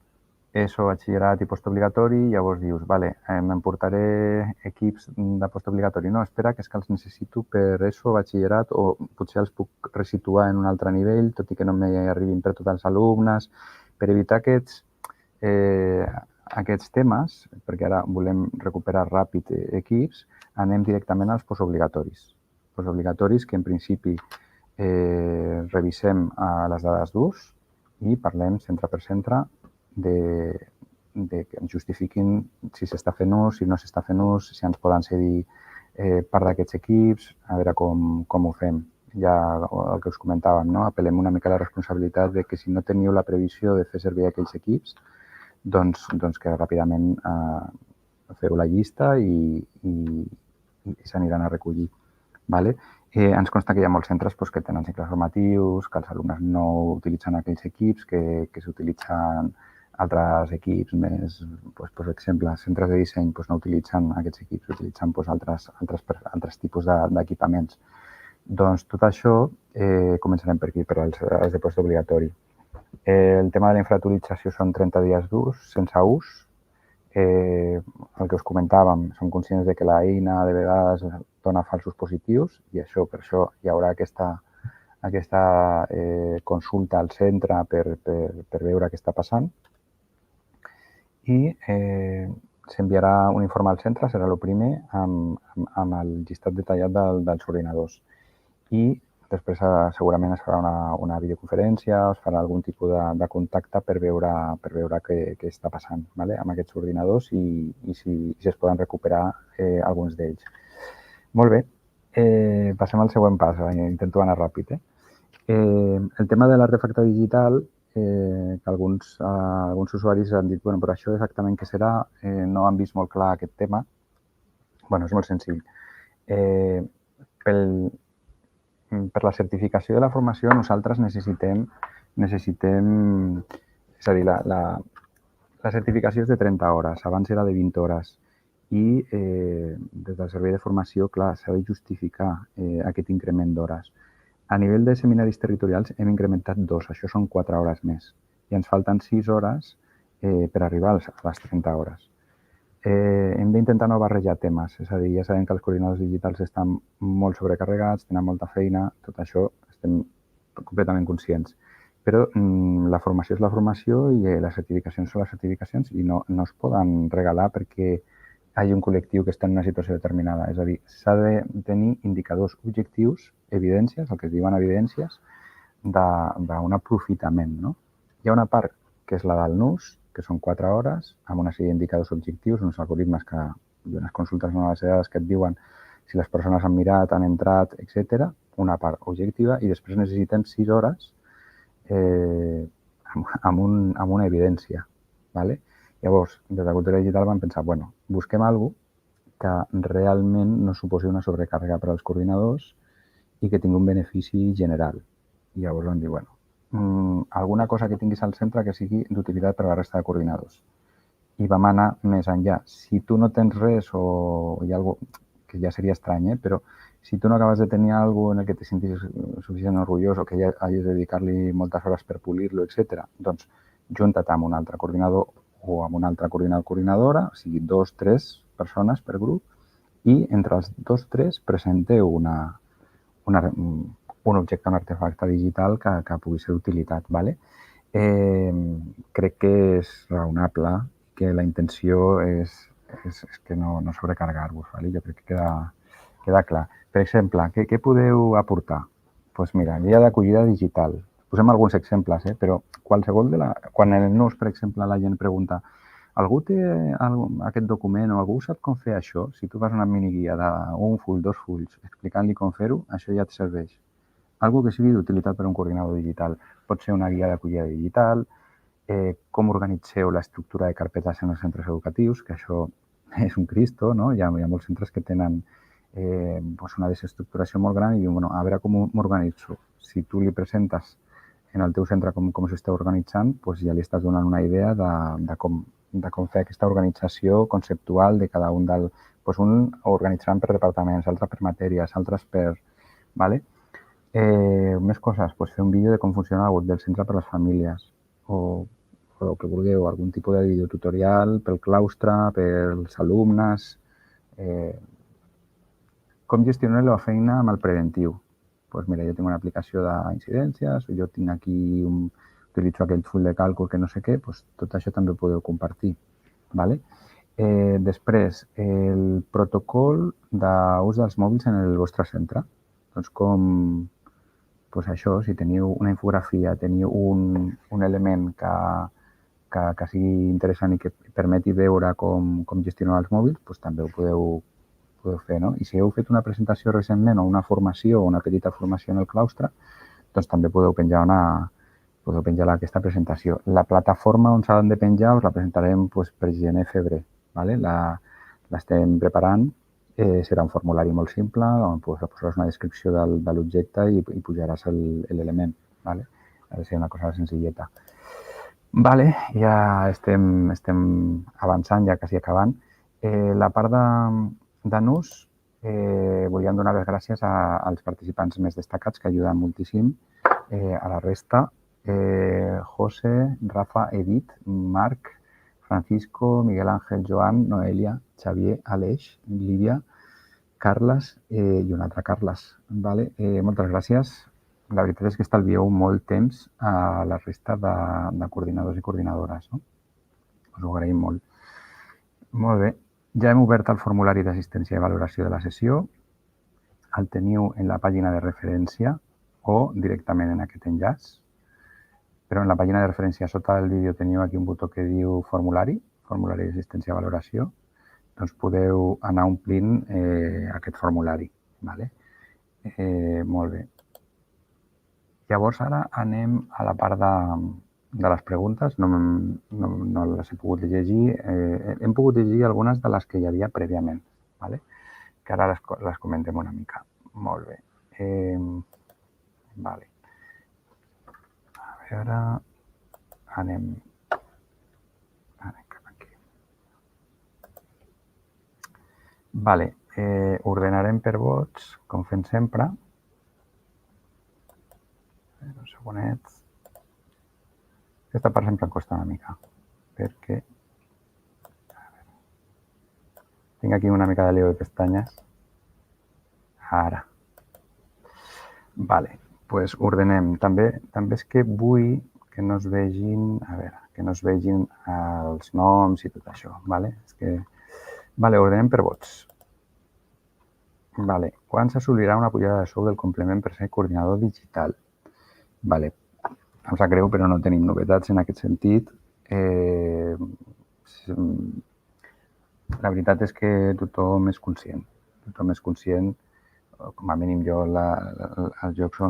ESO, batxillerat i postobligatori, llavors dius, m'emportaré equips de postobligatori. No, espera, que és que els necessito per ESO, batxillerat, o potser els puc resituar en un altre nivell, tot i que no m'arribin per tots els alumnes, per evitar aquests temes, perquè ara volem recuperar ràpid equips, anem directament als postobligatoris. Postobligatoris que en principi revisem les dades d'ús i parlem centre per centre que ens justifiquin si s'està fent ús, si no s'està fent ús, si ens poden cedir part d'aquests equips, a veure com ho fem. Ja el que us comentàvem, apel·lem una mica a la responsabilitat de que si no teniu la previsió de fer servir aquells equips, doncs que ràpidament feu la llista i s'aniran a recollir. Ens consta que hi ha molts centres que tenen cicles formatius, que els alumnes no utilitzen aquells equips, que s'utilitzen altres equips més, per exemple, centres de disseny no utilitzen aquests equips, utilitzen altres tipus d'equipaments. Doncs tot això començarem per aquí, per als de postobligatori. El tema de la infraturització són 30 dies d'ús, sense ús. El que us comentàvem, som conscients de que l'eina de vegades dona falsos positius i per això hi haurà aquesta consulta al centre per veure què està passant. I s'enviarà un informe al centre, serà el primer, amb el llistat detallat dels ordinadors. I després segurament es farà una videoconferència o es farà algun tipus de contacte per veure què està passant amb aquests ordinadors i si es poden recuperar alguns d'ells. Molt bé, passem al següent pas, intento anar ràpid. El tema de l'artefacte digital, que alguns usuaris han dit, però això exactament què serà? No han vist molt clar aquest tema. És molt senzill. Per la certificació de la formació nosaltres necessitem, és a dir, la certificació és de 30 hores, abans era de 20 hores i des del servei de formació, clar, s'ha de justificar aquest increment d'hores. A nivell de seminaris territorials hem incrementat 2, això són 4 hores més i ens falten 6 hores per arribar a les 30 hores. Hem d'intentar no barrejar temes, és a dir, ja sabem que els coordinadors digitals estan molt sobrecarregats, tenen molta feina, tot això estem completament conscients. Però la formació és la formació i les certificacions són les certificacions i no es poden regalar perquè hi ha un col·lectiu que està en una situació determinada. És a dir, s'ha de tenir indicadors objectius, evidències, el que es diuen evidències, d'un aprofitament. Hi ha una part que és la del nus, que són 4 hores, amb una sèrie d'indicadors objectius, uns algoritmes i unes consultes en una base de dades que et diuen si les persones han mirat, han entrat, etc. Una part objectiva i després necessitem 6 hores amb una evidència. Llavors, des de Cultura Digital vam pensar, busquem alguna cosa que realment no suposi una sobrecàrrega per als coordinadors i que tingui un benefici general. I llavors vam dir, alguna cosa que tinguis al centre que sigui d'utilitat per a la resta de coordinadors. I vam anar més enllà. Si tu no tens res o hi ha alguna cosa, que ja seria estrany, però si tu no acabes de tenir alguna cosa en el que te sentis suficient orgullós o que ja hagis de dedicar-li moltes hores per polir-lo, etc., doncs junta't amb un altre coordinador o amb un altre coordinadora, o sigui, 2, 3 persones per grup, i entre els 2, 3 presenteu un objecte, un artefacte digital que pugui ser d'utilitat. Crec que és raonable, que la intenció és que no sobrecarregar-vos. Jo crec que queda clar. Per exemple, què podeu aportar? Doncs mira, guia d'acollida digital. Posem alguns exemples, però qualsevol quan en el NUS, per exemple, la gent pregunta algú té aquest document o algú sap com fer això? Si tu fas una miniguia d'un full, 2 fulls, explicant-li com fer-ho, això ja et serveix. Algo que sigui d'utilitat per a un coordinador digital. Pot ser una guia d'acollida digital, com organitzeu l'estructura de carpetes en els centres educatius, que això és un Cristo, no? Hi ha molts centres que tenen una desestructuració molt gran i diuen, a veure com m'organitzo. Si tu li presentes en el teu centre com s'està organitzant, ja li estàs donant una idea de com fer aquesta organització conceptual de cada un del... Un ho organitzaran per departaments, altres per matèries, altres per... Més coses, fer un vídeo de com funciona la web del centre per a les famílies o el que vulgueu, algun tipus de videotutorial pel claustre, pels alumnes. Com gestionar la feina amb el preventiu? Doncs mira, jo tinc una aplicació d'incidències o jo tinc aquí utilitzo aquell full de càlcul que no sé què, tot això també ho podeu compartir. Després, el protocol d'ús dels mòbils en el vostre centre. Doncs com això, si teniu una infografia, teniu un element que sigui interessant i que permeti veure com gestionar els mòbils, també ho podeu fer. I si heu fet una presentació recentment o una formació o una petita formació en el claustre, doncs també podeu penjar aquesta presentació. La plataforma on s'han de penjar us la presentarem per gener-febrer. L'estem preparant Serà un formulari molt simple on posaràs una descripció de l'objecte i pujaràs l'element. Vale? Ha de ser una cosa senzilleta. Vale, ja estem avançant, ja quasi acabant. La part de nus, volíem donar les gràcies als participants més destacats que ajuden moltíssim. A la resta, José, Rafa, Edith, Marc, Francisco, Miguel Ángel, Joan, Noelia, Xavier, Aleix, Lídia, Carles i un altre Carles. Vale? Moltes gràcies. La veritat és que estalvieu molt temps a la resta de coordinadors i coordinadores. No? Us ho agraïm molt. Molt bé. Ja hem obert el formulari d'assistència i valoració de la sessió. El teniu en la pàgina de referència o directament en aquest enllaç. Però en la pàgina de referència, sota el vídeo, teniu aquí un botó que diu formulari d'assistència i valoració. Doncs podeu anar omplint aquest formulari. Vale? Molt bé. Llavors, ara anem a la part de les preguntes. No les he pogut llegir. Hem pogut llegir algunes de les que hi havia prèviament, vale? Que ara les comentem una mica. Molt bé. Vale. A veure... Anem cap aquí. Vale. Ordenarem per vots, com fem sempre. Un segonet. Aquesta part sempre em costa una mica, perquè tinc aquí una mica de lío de pestanyes. Ara. Vale, doncs ordenem. També és que vull que no es vegin, els noms i tot això, vale? Vale, ordenem per vots. Vale, quan s'assolirà una pujada de sou del complement per ser coordinador digital? Vale, em sap greu, però no tenim novetats en aquest sentit. La veritat és que tothom és conscient. Com a mínim jo, els jocs que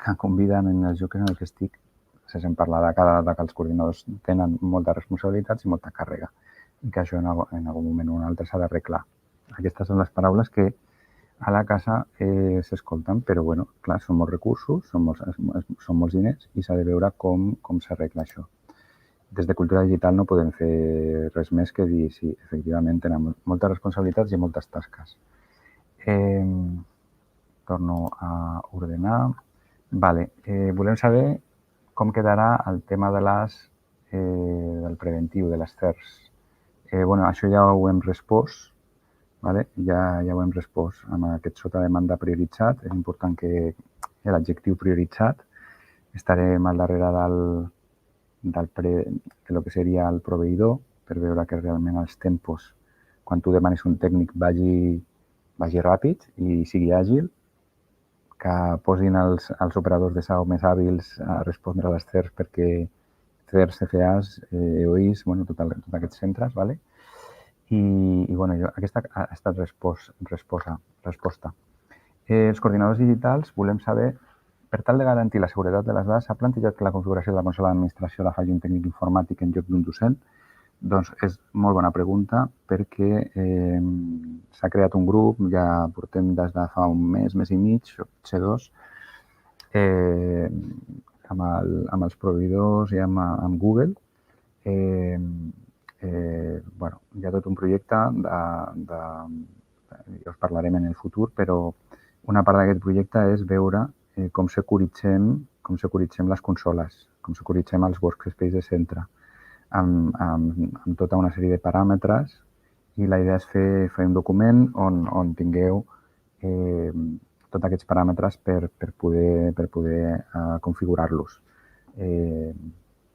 em conviden, en els jocs en els que estic, se sent parlar que els coordinadors tenen moltes responsabilitats i molta càrrega i que això en algun moment o un altre s'ha d'arreglar. Aquestes són les paraules que a la casa s'escolten, però, bueno, clar, són molts recursos, són molts diners i s'ha de veure com s'arregla això. Des de Cultura Digital no podem fer res més que dir, sí, efectivament, tenen moltes responsabilitats i moltes tasques. Torno a ordenar. Vale, volem saber com quedarà el tema del preventiu, de les CERS. Bueno, això ja ho hem respost. Vale? Ja ho hem respost amb aquest sota-demanda prioritzat. És important que l'adjectiu prioritzat estarem al darrere del que seria el proveïdor per veure que realment els tempos, quan tu demanes un tècnic, vagi ràpid i sigui àgil, que posin els operadors de SAO més hàbils a respondre a les CERS perquè CERS, CFAs, EOIs, bueno, tots aquests centres, vale? I bueno, aquesta ha estat resposta. Els coordinadors digitals volem saber, per tal de garantir la seguretat de les dades, s'ha plantejat que la configuració de la consola d'administració la faci un tècnic informàtic en lloc d'un docent? Doncs és molt bona pregunta perquè s'ha creat un grup, ja portem des de fa un mes i mig, potser dos, amb els proveïdors i amb Google. Bueno, hi ha tot un projecte, ja us parlarem en el futur, però una part d'aquest projecte és veure com securitzem les consoles, com securitzem els workspace de centre, amb tota una sèrie de paràmetres, i la idea és fer un document on tingueu tots aquests paràmetres per poder configurar-los.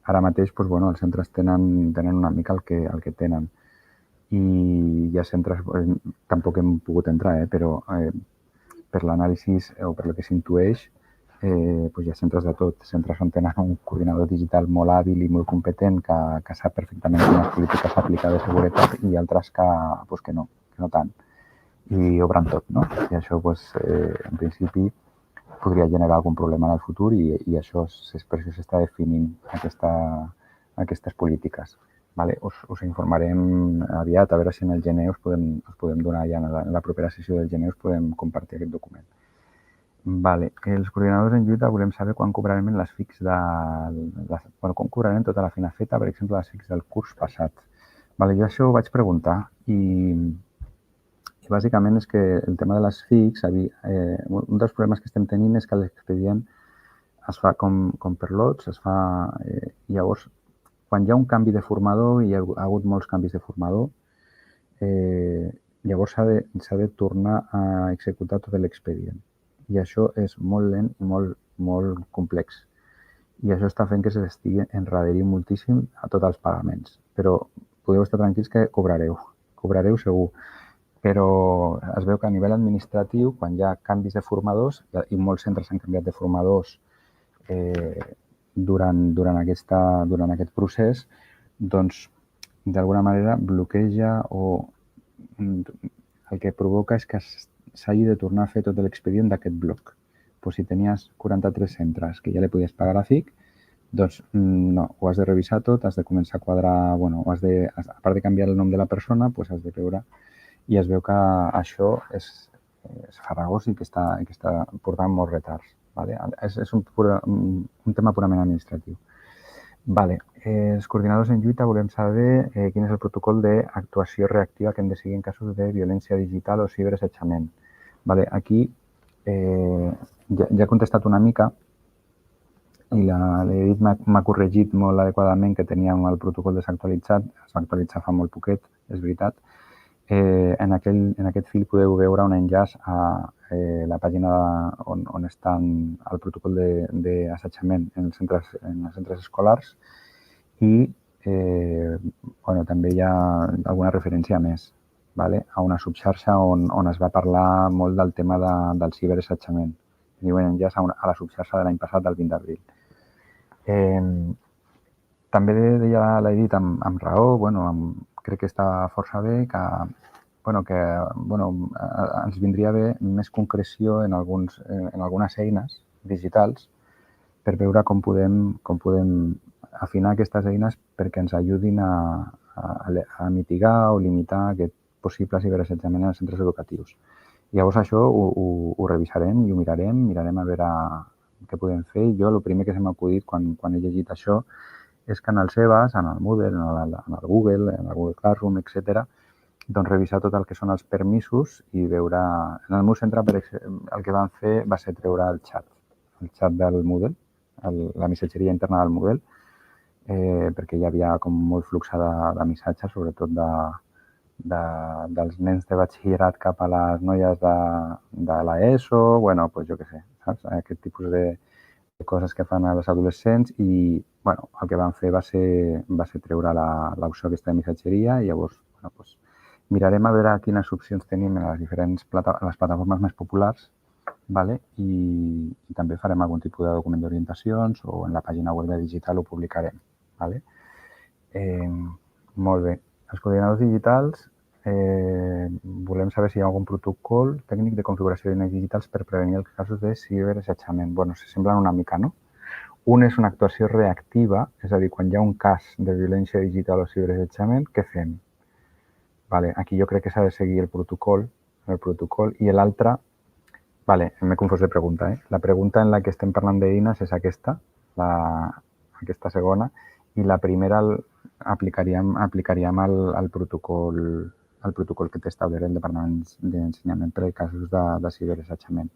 Ara mateix, doncs, bueno, els centres tenen una mica el que tenen. I hi ha centres, tampoc hem pogut entrar, però per l'anàlisi o per el que s'intueix, hi ha centres de tot. Centres on tenen un coordinador digital molt hàbil i molt competent que sap perfectament quines polítiques aplicar de seguretat i altres que no tant. I obren tot, no? I això, en principi, podria generar algun problema en el futur i per això s'està definint aquestes polítiques. Us informarem aviat, a veure si en el gener us podem donar ja en la propera sessió del gener us podem compartir aquest document. Els coordinadors en lluita volem saber quan cobrarem les FICs quan cobrarem tota la feina feta, per exemple, les FICs del curs passat. Jo això ho vaig preguntar i bàsicament és que el tema de les FICs, un dels problemes que estem tenint és que l'expedient es fa com per lots, llavors quan hi ha un canvi de formador, hi ha hagut molts canvis de formador, llavors s'ha de tornar a executar tot l'expedient. I això és molt lent i molt complex. I això està fent que s'estigui endarrerint moltíssim a tots els pagaments. Però podeu estar tranquils que cobrareu segur. Però es veu que a nivell administratiu, quan hi ha canvis de formadors, i molts centres han canviat de formadors durant aquest procés, doncs, d'alguna manera, bloqueja o el que provoca és que s'hagi de tornar a fer tot l'expedient d'aquest bloc. Si tenies 43 centres que ja li podies pagar la FIC, doncs no, ho has de revisar tot, has de començar a quadrar, a part de canviar el nom de la persona, has de veure, i es veu que això és farragós i que està portant molts retards. És un tema purament administratiu. Els coordinadors en lluita volem saber quin és el protocol d'actuació reactiva que hem de seguir en casos de violència digital o ciberassetjament. Aquí ja he contestat una mica i l'Edith m'ha corregit molt adequadament que teníem el protocol desactualitzat. Es va actualitzar fa molt poquet, és veritat. En aquest fil podeu veure un enllaç a la pàgina on està el protocol d'assetjament en els centres escolars i també hi ha alguna referència més a una subxarxa on es va parlar molt del tema del ciberassetjament. Diuen enllaç a la subxarxa de l'any passat, del 20 d'abril. També deia l'Edith amb raó, crec que està força bé, que ens vindria bé més concreció en algunes eines digitals per veure com podem afinar aquestes eines perquè ens ajudin a mitigar o limitar aquest possible ciberassetjament en els centres educatius. Llavors això ho revisarem i ho mirarem a veure què podem fer. Jo el primer que se m'ha acudit quan he llegit això és que en el SEBAS, en el Moodle, en el Google, en el Google Classroom, etc., doncs revisar tot el que són els permisos i veure... En el meu centre, el que vam fer va ser treure el xat del Moodle, la missatgeria interna del Moodle, perquè hi havia com molt flux de missatges, sobretot dels nens de batxillerat cap a les noies de l'ESO, jo què sé, saps? Aquest tipus de coses que fan els adolescents i el que vam fer va ser treure l'opció aquesta de missatgeria i llavors mirarem a veure quines opcions tenim en les plataformes més populars i també farem algun tipus de document d'orientacions o en la pàgina web de digital ho publicarem. Molt bé. Els coordinadors digitals volem saber si hi ha algun protocol tècnic de configuració d'eines digitals per prevenir els casos de ciberassetjament. Se semblen una mica, no? Un és una actuació reactiva, és a dir, quan hi ha un cas de violència digital o ciberassetjament, què fem? Aquí jo crec que s'ha de seguir el protocol i l'altre... M'he confós de pregunta. La pregunta en la que estem parlant d'eines és aquesta segona, i la primera aplicaríem el protocol que té establert el Departament d'Ensenyament per a casos de ciberassetjament.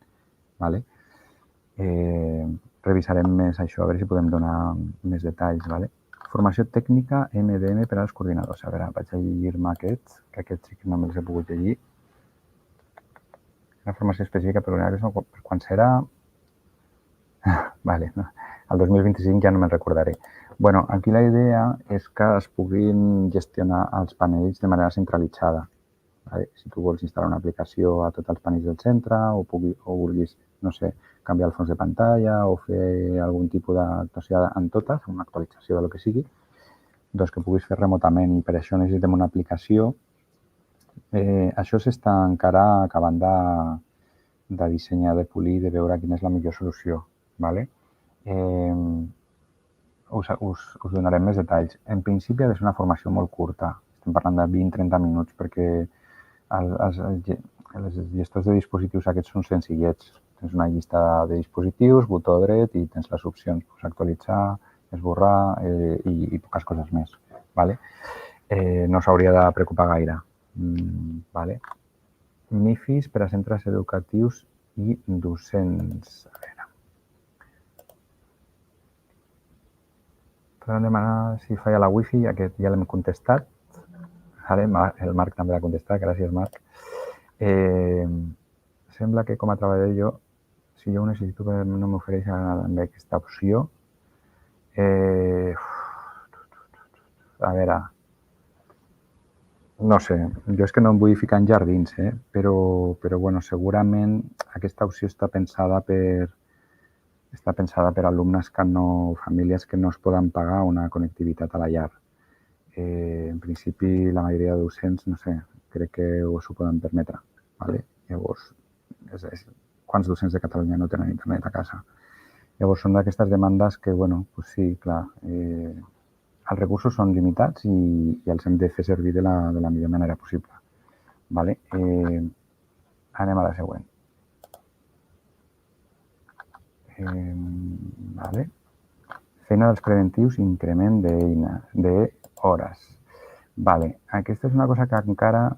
Revisarem més això, a veure si podem donar més detalls. Formació tècnica MDM per als coordinadors. A veure, vaig a llegir-me aquests, que aquests sí que no me'ls he pogut llegir. Una formació específica per coordinadors, per quan serà? El 2025 ja no me'n recordaré. Aquí la idea és que es puguin gestionar els panells de manera centralitzada. Si tu vols instal·lar una aplicació a tots els panells del centre o vulguis, no sé, canviar el fons de pantalla o fer algun tipus d'actuació en totes, una actualització del que sigui, doncs que puguis fer remotament i per això necessitem una aplicació. Això s'està encara acabant de dissenyar, de polir, de veure quina és la millor solució. us donarem més detalls. En principi, és una formació molt curta. Estem parlant de 20-30 minuts perquè els gestors de dispositius aquests són senzillets. Tens una llista de dispositius, botó dret i tens les opcions. Actualitzar, esborrar i poques coses més. No s'hauria de preocupar gaire. MIFIs per a centres educatius i docents. A veure. Podem demanar si falla la wifi, aquest ja l'hem contestat. El Marc també l'ha contestat, gràcies Marc. Sembla que com a treballador jo, si jo ho necessito, no m'ofereix amb aquesta opció. A veure, no sé, jo és que no em vull ficar en jardins, però bueno, segurament aquesta opció està pensada per alumnes famílies que no es poden pagar una connectivitat a la llar. En principi, la majoria de docents, no sé, crec que s'ho poden permetre. Llavors, quants docents de Catalunya no tenen internet a casa? Llavors, són d'aquestes demandes que, bueno, doncs sí, clar, els recursos són limitats i els hem de fer servir de la millor manera possible. Anem a la següent. Feina dels preventius, increment d'hores. Aquesta és una cosa que encara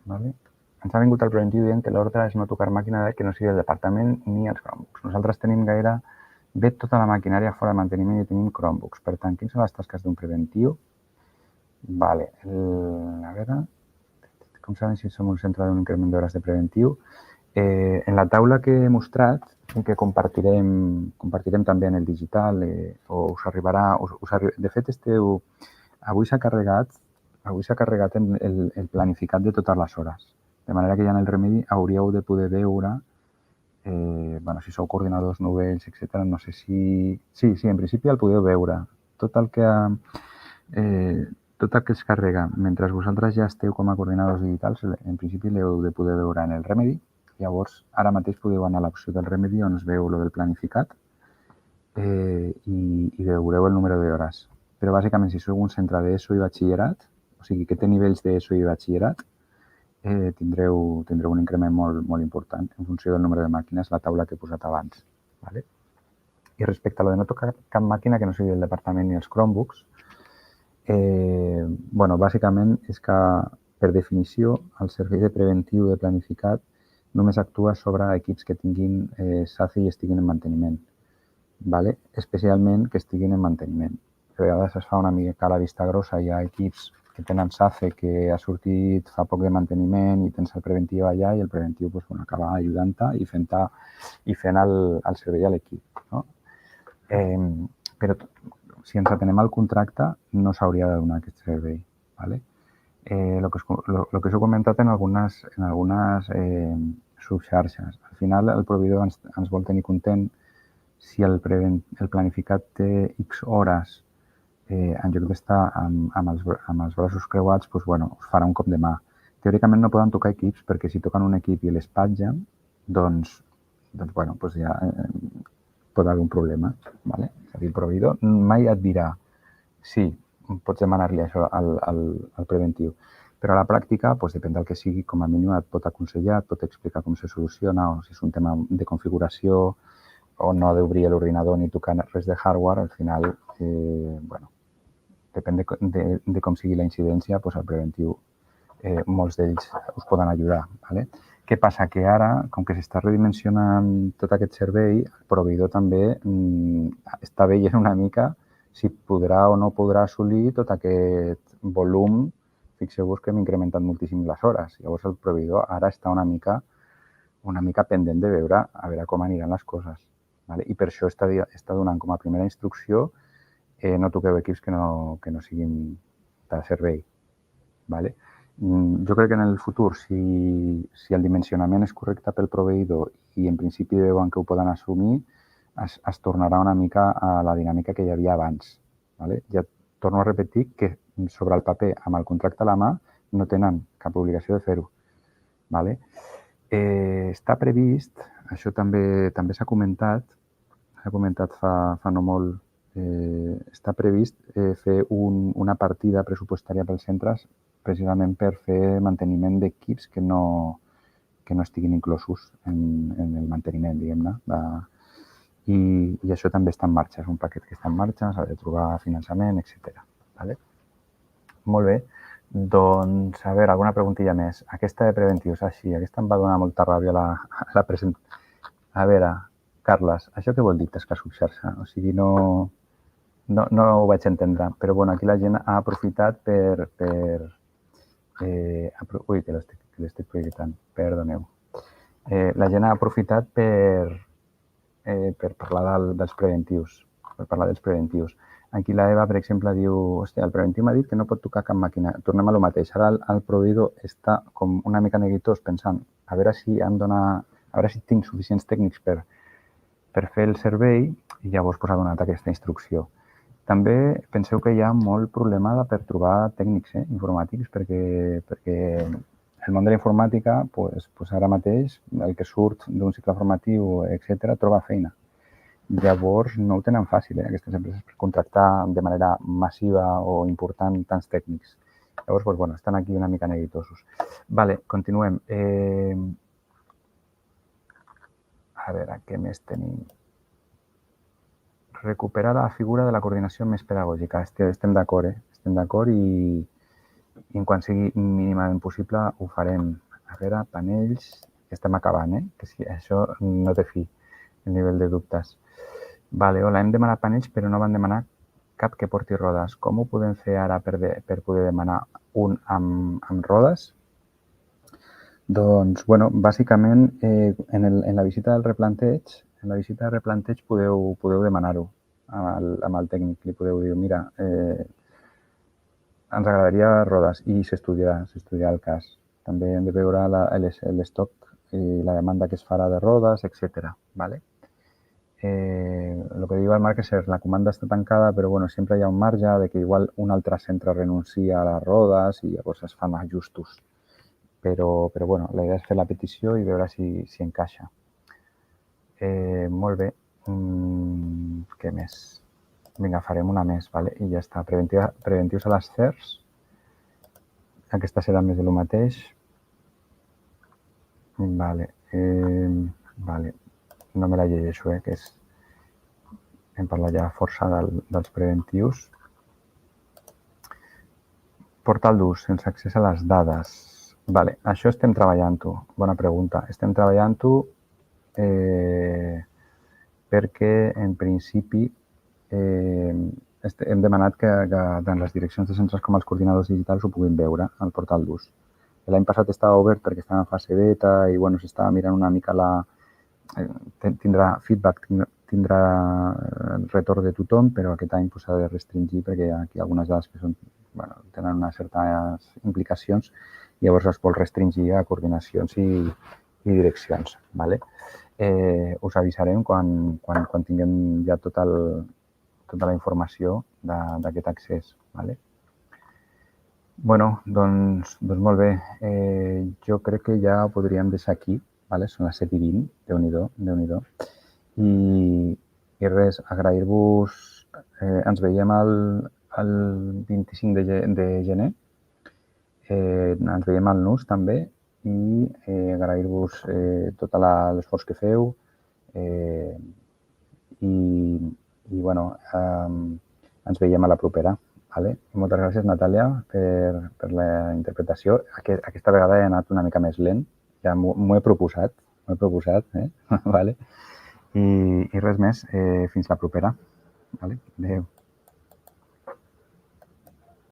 ens ha vingut el preventiu dient que l'ordre és no tocar màquina que no sigui el departament ni els Chromebooks. Nosaltres tenim gairebé tota la maquinària fora de manteniment i tenim Chromebooks. Per tant, quines són les tasques d'un preventiu? A veure, com saben si som un centre d'un increment d'hores de preventiu? En la taula que he mostrat i que compartirem també en el digital o us arribarà... De fet, avui s'ha carregat el planificat de totes les hores. De manera que ja en el remedi hauríeu de poder veure, si sou coordinadors novells, etc. No sé si... Sí, en principi el podeu veure. Tot el que es carrega mentre vosaltres ja esteu com a coordinadors digitals, en principi l'heu de poder veure en el remedi. Llavors, ara mateix podeu anar a l'opció del remedi on es veu el del planificat i veureu el número d'hores. Però, bàsicament, si sou un centre d'ESO i batxillerat, o sigui, que té nivells d'ESO i batxillerat, tindreu un increment molt important en funció del número de màquines, la taula que he posat abans. I respecte a lo de no tocar cap màquina que no sigui el departament ni els Chromebooks, bàsicament és que, per definició, el servei de preventiu de planificat només actua sobre equips que tinguin SACE i estiguin en manteniment. Especialment que estiguin en manteniment. A vegades es fa una mica a la vista grossa, hi ha equips que tenen SACE que ha sortit fa poc de manteniment i tens el preventiu allà i el preventiu acaba ajudant-te i fent el servei a l'equip. Però si ens atenem al contracte no s'hauria de donar aquest servei. El que us he comentat en algunes subxarxes. Al final, el proveïdor ens vol tenir content si el planificat té X hores en lloc d'estar amb els braços creuats, us farà un cop de mà. Teòricament no poden tocar equips perquè si toquen un equip i l'espatgen, doncs ja pot haver un problema. És a dir, el proveïdor mai et dirà sí, pots demanar-li això al preventiu. Però a la pràctica, depèn del que sigui, com a mínim et pot aconsellar, et pot explicar com se soluciona o si és un tema de configuració o no d'obrir l'ordinador ni tocar res de hardware, al final, depèn de com sigui la incidència, el preventiu, molts d'ells us poden ajudar. Què passa? Que ara, com que s'està redimensionant tot aquest servei, el proveïdor també està veient una mica si podrà o no podrà assolir tot aquest volum. Fixeu-vos que hem incrementat moltíssim les hores. Llavors, el proveïdor ara està una mica pendent de veure com aniran les coses. I per això està donant com a primera instrucció no toqueu equips que no siguin de servei. Jo crec que en el futur, si el dimensionament és correcte pel proveïdor i en principi veuen que ho poden assumir, es tornarà una mica a la dinàmica que hi havia abans. Ja torno a repetir que sobre el paper, amb el contracte a la mà, no tenen cap obligació de fer-ho. Està previst, això també s'ha comentat fa no molt està previst fer una partida pressupostària pels centres precisament per fer manteniment d'equips que no estiguin inclosos en el manteniment, diguem-ne. I això també està en marxa, és un paquet que està en marxa, s'ha de trobar finançament, etc. Molt bé. Doncs, a veure, alguna preguntilla més. Aquesta de preventius, així, aquesta em va donar molta ràbia la presentació. A veure, Carles, això què vol dir tasca subxarxa? O sigui, no ho vaig entendre, però bueno, aquí la gent ha aprofitat per... Ui, que l'estic projectant, perdoneu. La gent ha aprofitat per parlar dels preventius, Aquí la Eva, per exemple, diu, hòstia, el preventiu m'ha dit que no pot tocar cap màquina. Tornem a lo mateix. Ara el proveïdor està com una mica neguitós pensant a veure si tinc suficients tècnics per fer el servei i llavors ha donat aquesta instrucció. També penseu que hi ha molt problema per trobar tècnics informàtics perquè el món de la informàtica, ara mateix, el que surt d'un cicle formatiu, etc., troba feina. Llavors, no ho tenen fàcil, aquestes empreses, per contractar de manera massiva o important tants tècnics. Llavors, bueno, estan aquí una mica neguitosos. Vale, continuem. A veure, què més tenim? Recuperar la figura de la coordinació més pedagògica. Estem d'acord, Estem d'acord i quan sigui mínimament possible ho farem. A veure, panells, estem acabant, Que si això no té fi, el nivell de dubtes. Vale, hola, hem demanat panells, però no van demanar cap que porti rodes. Com ho podem fer ara per poder demanar un amb rodes? Doncs, bueno, bàsicament, en la visita del replanteig, podeu demanar-ho amb el tècnic. Li podeu dir, mira, ens agradaria rodes i s'estudiarà el cas. També hem de veure l'estoc i la demanda que es farà de rodes, etc. Vale? El que diu el Marc és cert, la comanda està tancada, però bueno, sempre hi ha un marge de que igual un altre centre renuncia a les rodes i llavors es fan ajustos. Però bueno, la idea és fer la petició i veure si encaixa. Molt bé. Què més? Vinga, farem una més, vale? I ja està. Preventius a les CERS. Aquesta serà més de lo mateix. Vale. No me la llegeixo, que hem parlat ja força dels preventius. Portal d'ús, sense accés a les dades. Vale, això estem treballant-ho. Bona pregunta. Estem treballant-ho perquè, en principi, hem demanat que tant les direccions de centres com els coordinadors digitals ho puguin veure al portal d'ús. L'any passat estava obert perquè estava en fase beta i s'estava mirant una mica tindrà feedback, tindrà retorn de tothom, però aquest any s'ha de restringir perquè hi ha aquí algunes dades que tenen unes certes implicacions i llavors es vol restringir a coordinacions i direccions. Us avisarem quan tinguem ja tota la informació d'aquest accés. Bueno, doncs molt bé. Jo crec que ja ho podríem deixar aquí. Són les 7:20, Déu-n'hi-do. I res, agrair-vos. Ens veiem el 25 de gener. Ens veiem al NUS també i agrair-vos tot l'esforç que feu i bueno, ens veiem a la propera. Moltes gràcies, Natàlia, per la interpretació. Aquesta vegada he anat una mica més lent. Ja m'ho he proposat, I res més, fins la propera. Adéu.